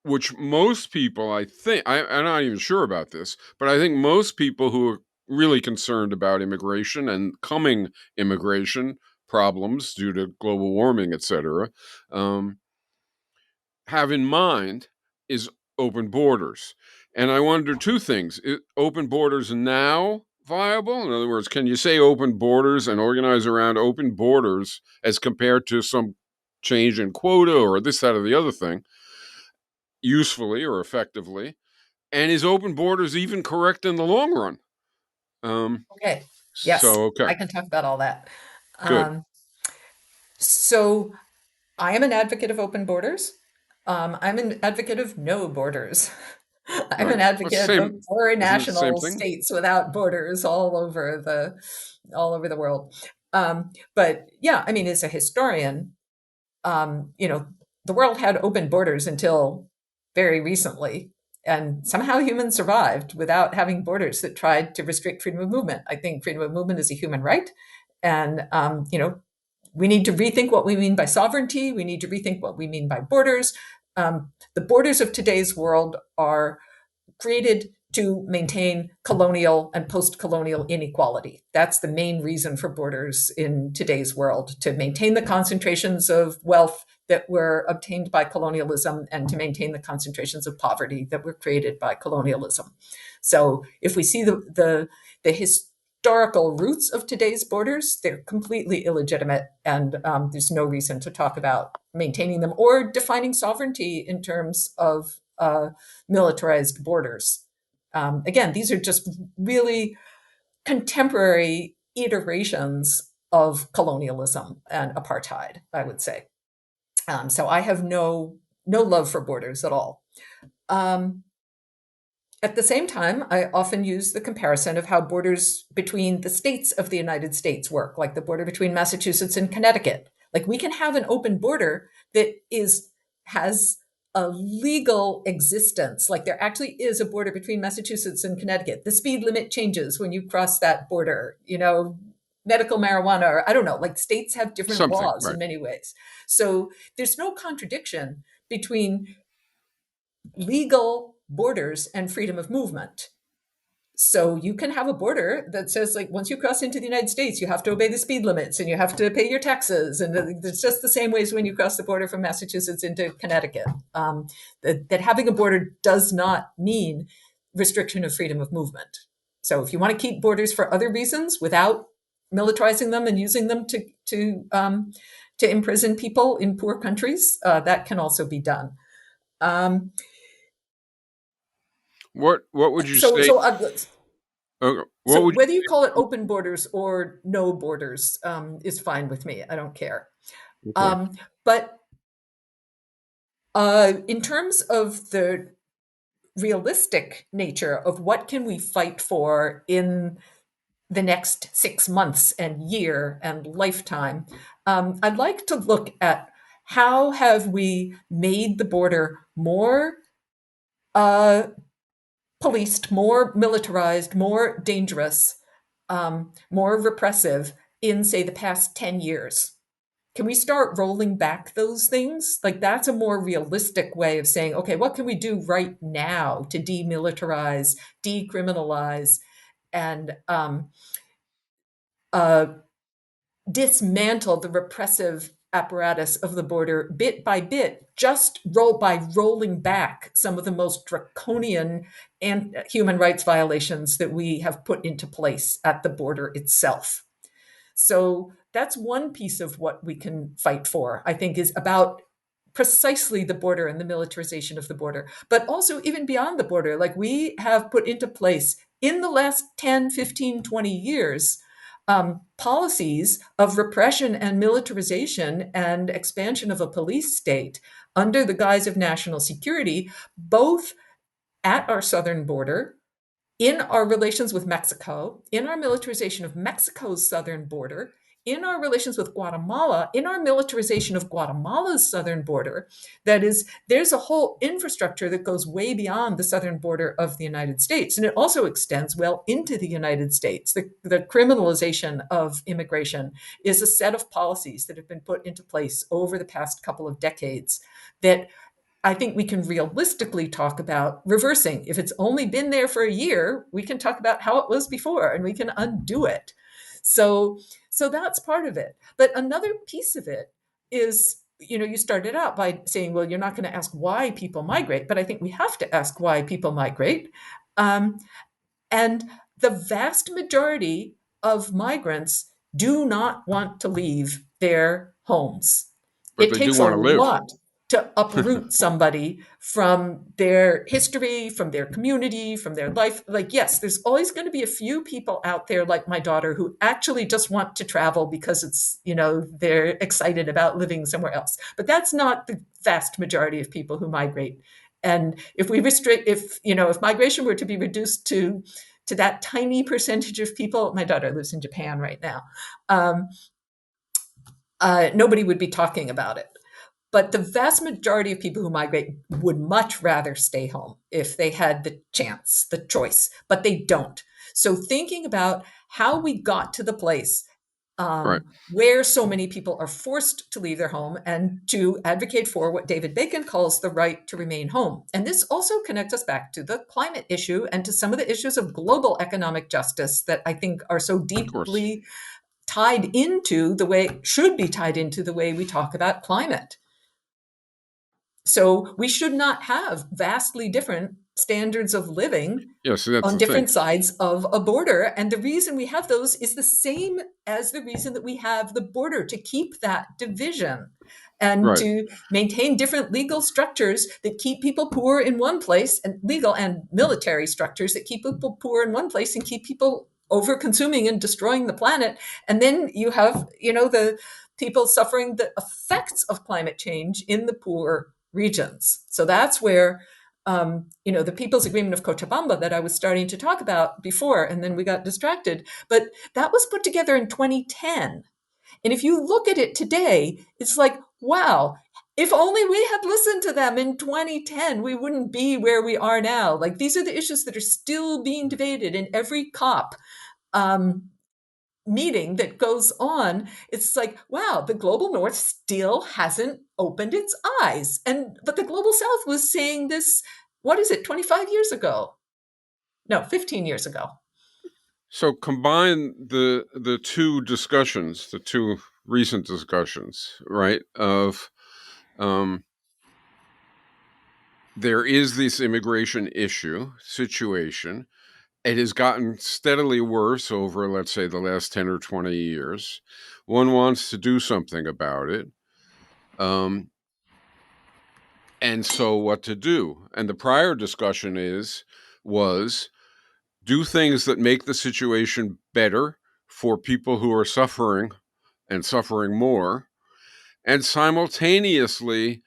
which most people, I think, I'm not even sure about this, but I think most people who are really concerned about immigration and coming immigration problems due to global warming, etc., um, have in mind is open borders. And I wonder two things. Is open borders now viable? In other words, can you say open borders and organize around open borders as compared to some change in quota or this, that, or the other thing, usefully or effectively? And is open borders even correct in the long run? Um, Okay. Yes, okay, I can talk about all that. good. Um, so I am an advocate of open borders. I'm an advocate of no borders. I'm an Right. What's the advocate of same? Isn't it the same plurinational thing? states without borders all over the world. But yeah, I mean, as a historian, you know, the world had open borders until very recently, and somehow humans survived without having borders that tried to restrict freedom of movement. I think freedom of movement is a human right, and we need to rethink what we mean by sovereignty. We need to rethink what we mean by borders. The borders of today's world are created to maintain colonial and post-colonial inequality. That's the main reason for borders in today's world, to maintain the concentrations of wealth that were obtained by colonialism and to maintain the concentrations of poverty that were created by colonialism. So if we see the historical roots of today's borders, they're completely illegitimate, and there's no reason to talk about maintaining them or defining sovereignty in terms of militarized borders. Again, these are just really contemporary iterations of colonialism and apartheid, I would say. So I have no love for borders at all. Um, at the same time, I often use the comparison of how borders between the states of the United States work, like the border between Massachusetts and Connecticut. Like we can have an open border that has a legal existence. Like there actually is a border between Massachusetts and Connecticut. The speed limit changes when you cross that border, medical marijuana, or I don't know, like states have different Something, laws in right. many ways. So there's no contradiction between legal borders and freedom of movement. So you can have a border that says, like, once you cross into the United States, you have to obey the speed limits and you have to pay your taxes. And it's just the same ways when you cross the border from Massachusetts into Connecticut. That having a border does not mean restriction of freedom of movement. So if you want to keep borders for other reasons without militarizing them and using them to imprison people in poor countries, that can also be done. Um, What would you so say? so uh, What So would whether you call it open borders or no borders is fine with me. I don't care. you? Okay. But in terms of the realistic nature of what can we fight for in the next 6 months and year and lifetime, I'd like to look at how have we made the border more uh, policed, more militarized, more dangerous, more repressive in, say, the past 10 years. Can we start rolling back those things? Like, that's a more realistic way of saying, okay, what can we do right now to demilitarize, decriminalize, and uh, dismantle the repressive apparatus of the border bit by bit, just by rolling back some of the most draconian and human rights violations that we have put into place at the border itself. So that's one piece of what we can fight for, I think, is about precisely the border and the militarization of the border, but also even beyond the border. Like we have put into place in the last 10, 15, 20 years, policies of repression and militarization and expansion of a police state under the guise of national security, both at our southern border, in our relations with Mexico, in our militarization of Mexico's southern border, in our relations with Guatemala, in our militarization of Guatemala's southern border. That is, there's a whole infrastructure that goes way beyond the southern border of the United States. And it also extends well into the United States. The criminalization of immigration is a set of policies that have been put into place over the past couple of decades that I think we can realistically talk about reversing. If it's only been there for a year, we can talk about how it was before and we can undo it. So, so that's part of it. But another piece of it is, you started out by saying, well, you're not going to ask why people migrate, but I think we have to ask why people migrate. Um, and the vast majority of migrants do not want to leave their homes. But It they do takes a want to live. lot to uproot somebody from their history, from their community, from their life. Like, yes, there's always going to be a few people out there like my daughter who actually just want to travel because they're excited about living somewhere else. But that's not the vast majority of people who migrate. And if migration were to be reduced to that tiny percentage of people, my daughter lives in Japan right now, um, nobody would be talking about it. But the vast majority of people who migrate would much rather stay home if they had the chance, the choice, but they don't. So thinking about how we got to the place Right. where so many people are forced to leave their home and to advocate for what David Bacon calls the right to remain home. And this also connects us back to the climate issue and to some of the issues of global economic justice that I think are so Of course. deeply should be tied into the way we talk about climate. So we should not have vastly different standards of living Yeah, so that's on the thing. different sides of a border. And the reason we have those is the same as the reason that we have the border, to keep that division and Right. to maintain different legal structures that keep people poor in one place, and legal and military structures that keep people poor in one place and keep people over consuming and destroying the planet. And then you have, the people suffering the effects of climate change in the poor regions. So that's where the People's Agreement of Cochabamba that I was starting to talk about before, and then we got distracted. But that was put together in 2010. And if you look at it today, it's like, wow, if only we had listened to them in 2010, we wouldn't be where we are now. Like, these are the issues that are still being debated in every COP. Meeting that goes on. It's like, wow, the global north still hasn't opened its eyes. But the global south was saying this, what is it, 25 years ago? No, 15 years ago. So combine the two discussions, the two recent discussions, right? Of there is this immigration issue situation. It has gotten steadily worse over, let's say, the last 10 or 20 years. One wants to do something about it. And so what to do? And the prior discussion was do things that make the situation better for people who are suffering and suffering more, and simultaneously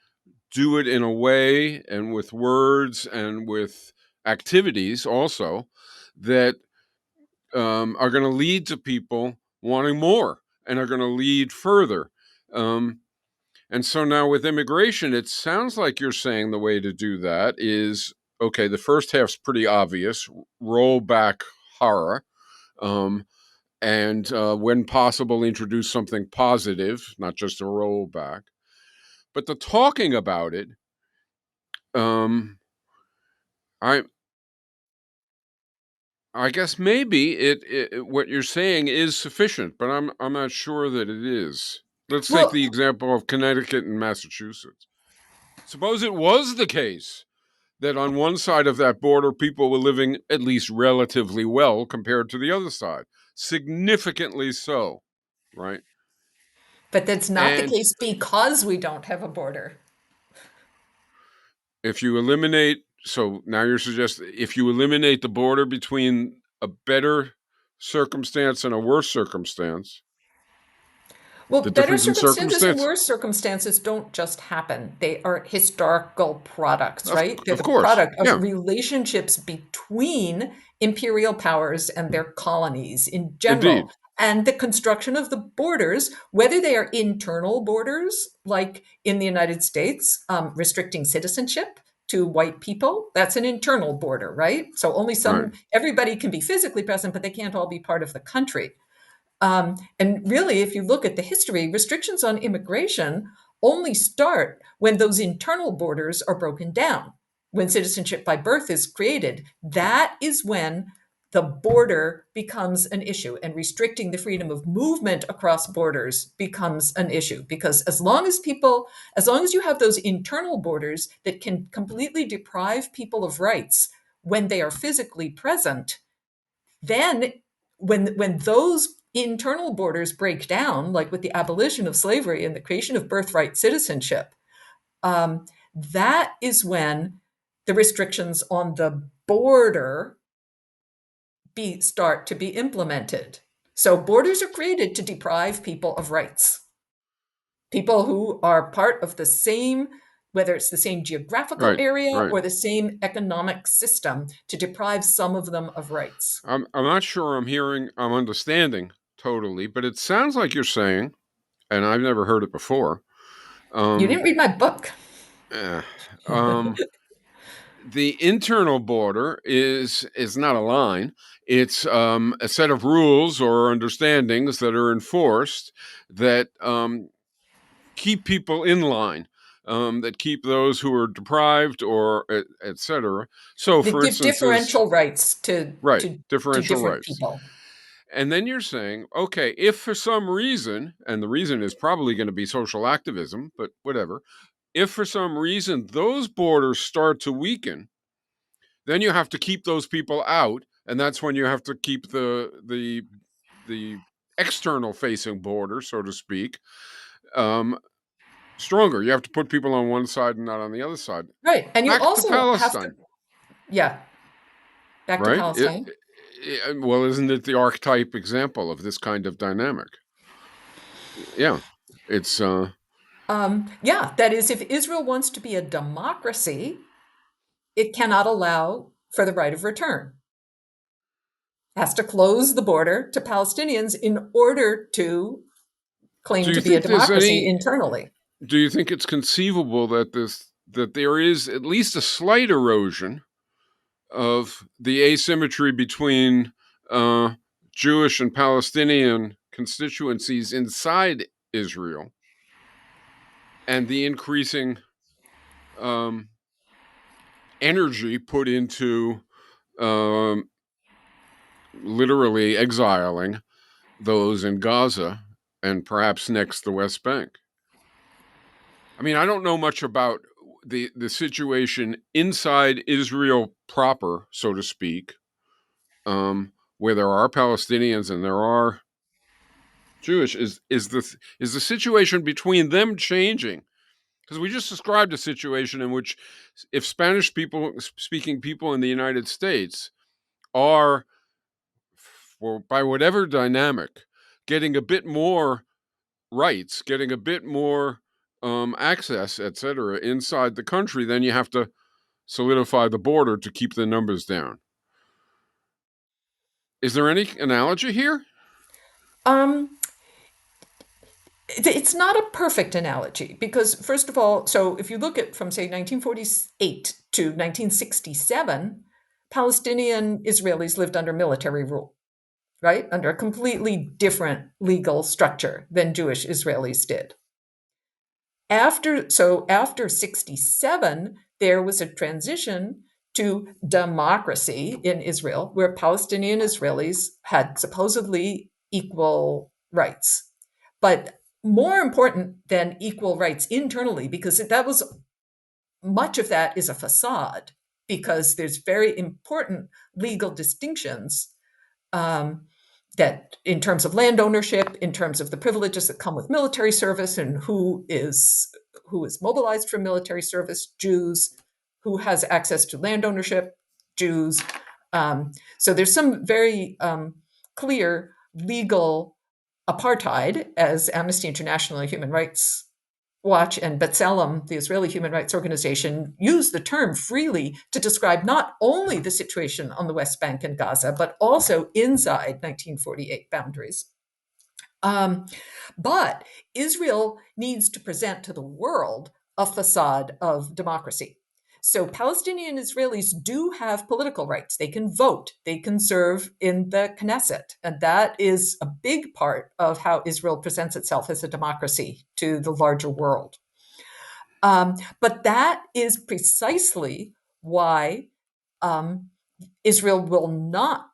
do it in a way and with words and with activities also that are going to lead to people wanting more and are going to lead further. And so now with immigration, it sounds like you're saying the way to do that is, okay, the first half's pretty obvious, roll back horror, and when possible, introduce something positive, not just a rollback. But the talking about it, um, I I guess maybe what you're saying is sufficient, but I'm not sure that it is. Let's take Well, the example of Connecticut and Massachusetts. Suppose it was the case that on one side of that border, people were living at least relatively well compared to the other side, significantly so, right? but that's not the And case because we don't have a border. if you eliminate, so now you're suggesting if you eliminate the border between a better circumstance and a worse circumstance. Well, The better difference in circumstances and circumstance? worse circumstances don't just happen. They are historical products, Of, right? They're of the course. product of Yeah, relationships between imperial powers and their colonies in general. indeed. And the construction of the borders, whether they are internal borders, like in the United States, restricting citizenship to white people, that's an internal border, right? So only Right. everybody can be physically present, but they can't all be part of the country. And really, if you look at the history, restrictions on immigration only start when those internal borders are broken down, when citizenship by birth is created. That is when the border becomes an issue, and restricting the freedom of movement across borders becomes an issue. Because as long as you have those internal borders that can completely deprive people of rights when they are physically present, then when those internal borders break down, like with the abolition of slavery and the creation of birthright citizenship, that is when the restrictions on the border start to be implemented. So borders are created to deprive people of rights. People who are part of the same, whether it's the same geographical Right. area Right. or the same economic system, to deprive some of them of rights. I'm not sure I'm understanding totally, but it sounds like you're saying, and I've never heard it before. You Um, didn't read my book. eh, um, the internal border is not a line. It's a set of rules or understandings that are enforced that keep people in line, that keep those who are deprived or et cetera. So, They for give instance, is differential rights right to differential different rights. people. And then you're saying, okay, if for some reason, and the reason is probably going to be social activism, but whatever, if for some reason those borders start to weaken, then you have to keep those people out, and that's when you have to keep the external facing border, so to speak, um, stronger. You have to put people on one side and not on the other side. Right. And you Back to also have to, Palestine, yeah, back to right? Palestine. Well, isn't it the archetype example of this kind of dynamic? Yeah, it's Yeah, that is, if Israel wants to be a democracy, it cannot allow for the right of return. It has to close the border to Palestinians in order to do claim you to be a think there's democracy any internally. do you think it's conceivable that there is at least a slight erosion of the asymmetry between uh, Jewish and Palestinian constituencies inside Israel and the increasing um, energy put into um, literally exiling those in Gaza and perhaps next the West Bank? I mean, I don't know much about the situation inside Israel proper, so to speak, where there are Palestinians and there are Jewish. Is the situation between them changing? Because we just described a situation in which, if Spanish people speaking people in the United States are, for by whatever dynamic, getting a bit more rights, getting a bit more access, etc., inside the country, then you have to solidify the border to keep the numbers down. Is there any analogy here? Um, it's not a perfect analogy because, first of all, so if you look at from, say, 1948 to 1967, Palestinian Israelis lived under military rule, right? Under a completely different legal structure than Jewish Israelis did. After 67, there was a transition to democracy in Israel, where Palestinian Israelis had supposedly equal rights. But more important than equal rights internally, because that was much of that is a facade, because there's very important legal distinctions, um, that in terms of land ownership, in terms of the privileges that come with military service, and who is mobilized for military service, Jews, who has access to land ownership, Jews. So there's some very clear legal apartheid, as Amnesty International and Human Rights Watch and B'Tselem, the Israeli human rights organization, use the term freely to describe not only the situation on the West Bank and Gaza, but also inside 1948 boundaries. Um, but Israel needs to present to the world a facade of democracy. So Palestinian Israelis do have political rights. They can vote, they can serve in the Knesset. And that is a big part of how Israel presents itself as a democracy to the larger world. But that is precisely why Israel will not.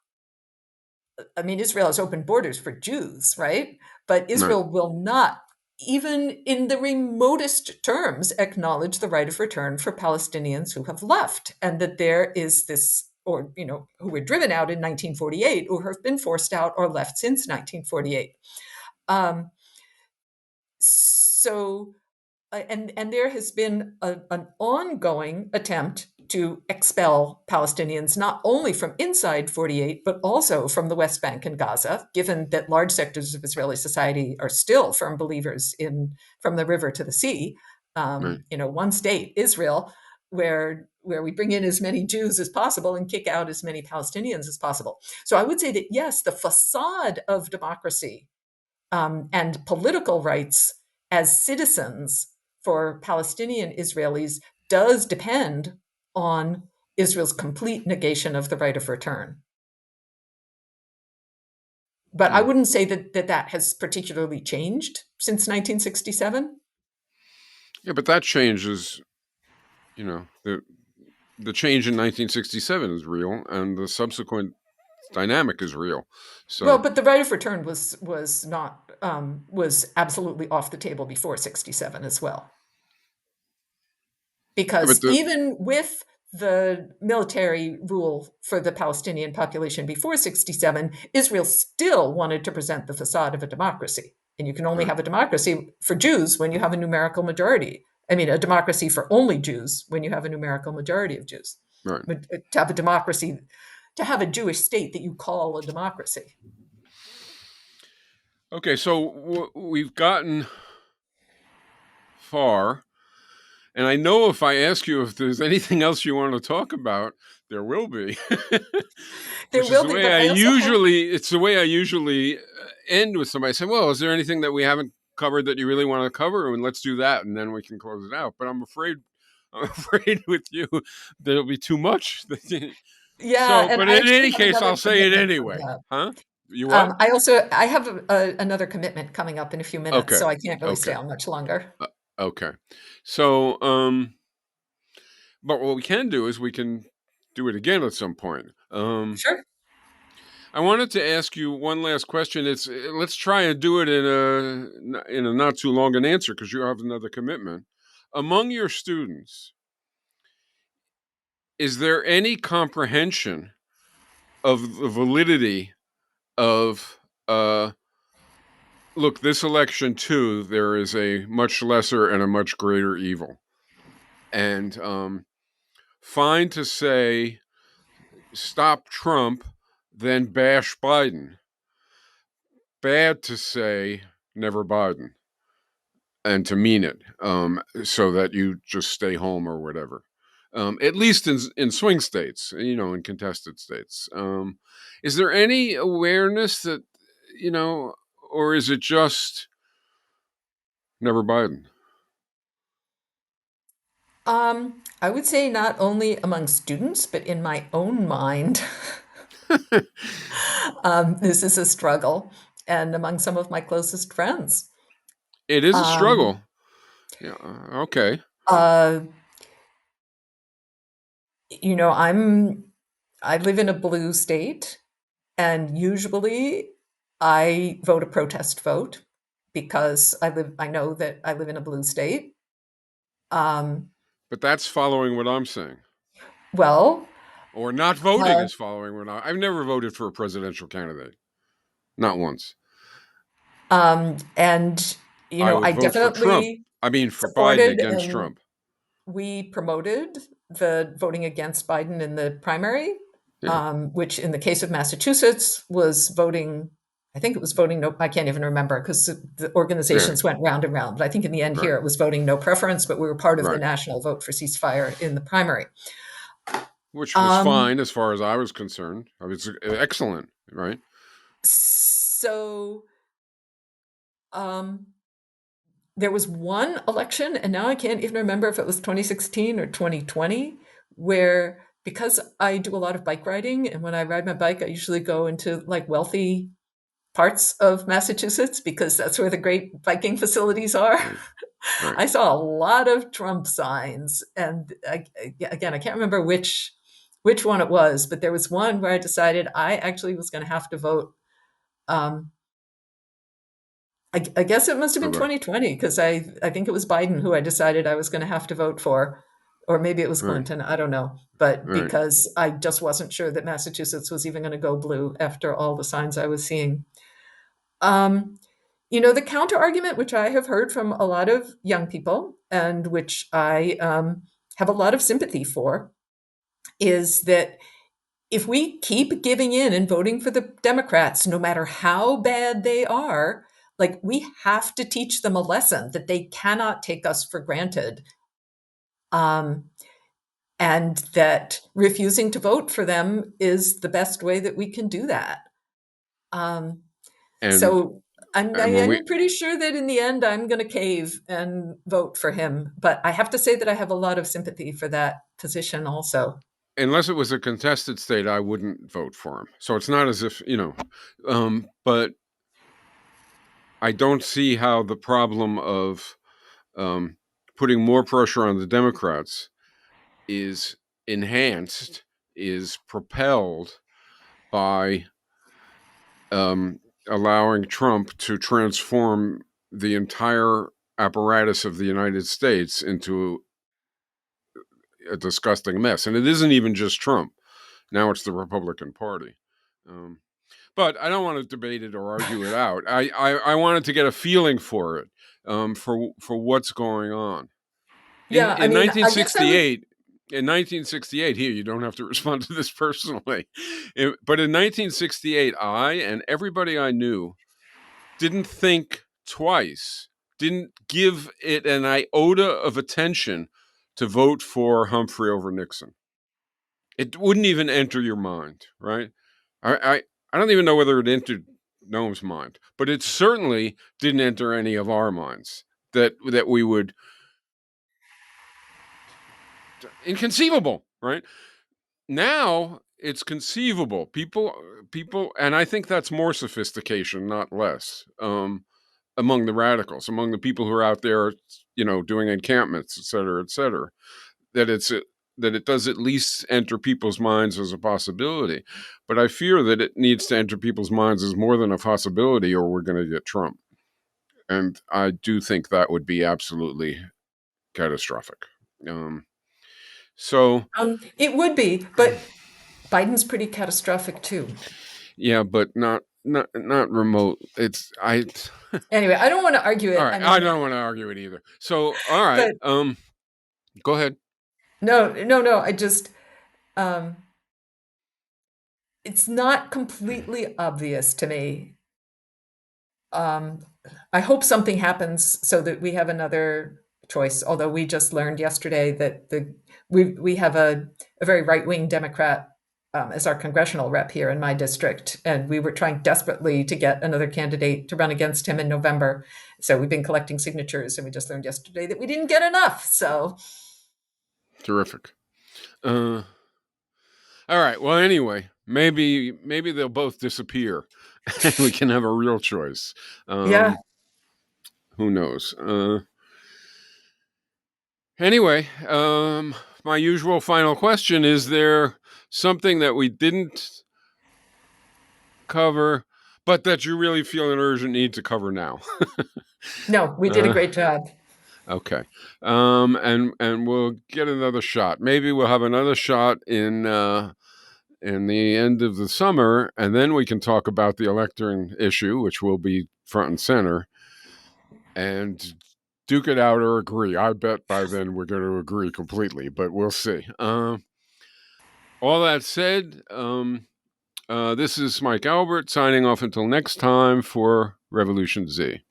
I mean, Israel has open borders for Jews, right? But Right. Israel will not, even in the remotest terms, acknowledge the right of return for Palestinians who have left, and that there is this, or who were driven out in 1948, or have been forced out or left since 1948. Um, so and there has been an ongoing attempt to expel Palestinians not only from inside 48, but also from the West Bank and Gaza, given that large sectors of Israeli society are still firm believers in from the river to the sea. Right. One state, Israel, where we bring in as many Jews as possible and kick out as many Palestinians as possible. So I would say that yes, the facade of democracy and political rights as citizens for Palestinian Israelis does depend on Israel's complete negation of the right of return. But I Hmm. wouldn't say that has particularly changed since 1967. Yeah, but that changes. The change in 1967 is real, and the subsequent dynamic is real. Well, So, but the right of return was not was absolutely off the table before 67 as well. yeah, but Because even with the military rule for the Palestinian population before 67, Israel still wanted to present the facade of a democracy. And you can only right, have a democracy for Jews when you have a numerical majority. I mean, a democracy for only Jews when you have a numerical majority of Jews. right. But to have a democracy, to have a Jewish state that you call a democracy. Okay, so we've gotten far, and I know if I ask you if there's anything else you want to talk about, there will be. There Which is will the be, way but I also have, it's the way I usually end with somebody. I say, well, is there anything that we haven't covered that you really want to cover? And let's do that, and then we can close it out. But I'm afraid with you that it'll be too much. yeah, So, and but I in actually any have case, another I'll say it commitment coming anyway. up. Huh? You what? I have another commitment coming up in a few minutes, Okay. so I can't really stay Okay. on much longer. Uh, okay. So, but what we can do is we can do it again at some point. Sure. I wanted to ask you one last question. It's let's try and do it in a not too long an answer because you have another commitment. Among your students, is there any comprehension of the validity of look, this election too, there is a much lesser and a much greater evil. And fine to say stop Trump, then bash Biden. Bad to say never Biden and to mean it, so that you just stay home or whatever. At least in swing states, in contested states. Is there any awareness that you know, or is it just never Biden? I would say not only among students, but in my own mind, this is a struggle, and among some of my closest friends. It is a Um, struggle. Yeah. Okay. uh, I live in a blue state, and usually I vote a protest vote because I know that I live in a blue state. Um, But that's following what I'm saying. well, Or not voting uh, is following what I've never voted for a presidential candidate. Not once. and I would I vote for Trump. definitely I mean, for Biden supported, against and Trump. we promoted the voting against Biden in the primary, Yeah. which in the case of Massachusetts was voting. I think it was voting no, I can't even remember because the Yeah. organizations went round and round. But I think in the end Right. here it was voting no preference, but we were part of the Right. national vote for ceasefire in the primary. Which was Um, fine as far as I was concerned. I mean, it's excellent, right? so um, there was one election, and now I can't even remember if it was 2016 or 2020, where because I do a lot of bike riding, and when I ride my bike, I usually go into like wealthy parts of Massachusetts because that's where the great biking facilities are. Right. Right. I saw a lot of Trump signs, and again, I can't remember which one it was, but there was one where I decided I actually was going to have to vote. Um, I guess it must have been Okay. 2020 because I think it was Biden who I decided I was going to have to vote for, or maybe it was Right. Clinton. I don't know, but Right. because I just wasn't sure that Massachusetts was even going to go blue after all the signs I was seeing. Um, the counter argument, which I have heard from a lot of young people and which I have a lot of sympathy for, is that if we keep giving in and voting for the Democrats, no matter how bad they are, like we have to teach them a lesson that they cannot take us for granted. Um, and that refusing to vote for them is the best way that we can do that. Um, And So I'm and when we I'm pretty sure that in the end I'm going to cave and vote for him. But I have to say that I have a lot of sympathy for that position also. unless it was a contested state, I wouldn't vote for him. So it's not as if but I don't see how the problem of um, putting more pressure on the Democrats is enhanced, is propelled by um, allowing Trump to transform the entire apparatus of the United States into a disgusting mess. And it isn't even just Trump. Now it's the Republican Party. Um, but I don't want to debate it or argue it out. I wanted to get a feeling for it, for what's going on. Yeah, I In mean, I guess I would. 1968, in 1968, here you don't have to respond to this personally, but in 1968, I and everybody I knew didn't think twice, didn't give it an iota of attention to vote for Humphrey over Nixon. It wouldn't even enter your mind, right? I I, I don't even know whether it entered Noam's mind, but it certainly didn't enter any of our minds that we would inconceivable, right? Now it's conceivable. People, and I think that's more sophistication, not less. Among the radicals, among the people who are out there, doing encampments, et cetera, et cetera, that that it does at least enter people's minds as a possibility. But I fear that it needs to enter people's minds as more than a possibility, or we're going to get Trump. And I do think that would be absolutely catastrophic. Um, so, It would be, but Biden's pretty catastrophic too. yeah, but not remote. It's I. Anyway, I don't want to argue All it. right, I I mean, don't want to argue it either. So, all right, but go ahead. no, no, no. I just um, it's not completely obvious to me. Um, I hope something happens so that we have another choice. Although we just learned yesterday that we have a very right wing Democrat as our congressional rep here in my district, and we were trying desperately to get another candidate to run against him in November. So we've been collecting signatures, and we just learned yesterday that we didn't get enough. So Terrific. Uh, all right. Well, anyway, maybe they'll both disappear, and we can have a real choice. yeah, Who knows? Anyway, my usual final question: is there something that we didn't cover, but that you really feel an urgent need to cover now? no, we did a uh, great job. okay. And we'll get another shot. Maybe we'll have another shot in the end of the summer, and then we can talk about the electoral issue, which will be front and center, and duke it out or agree. I bet by then we're going to agree completely, but we'll see. All that said, This is Mike Albert signing off until next time for Revolution Z.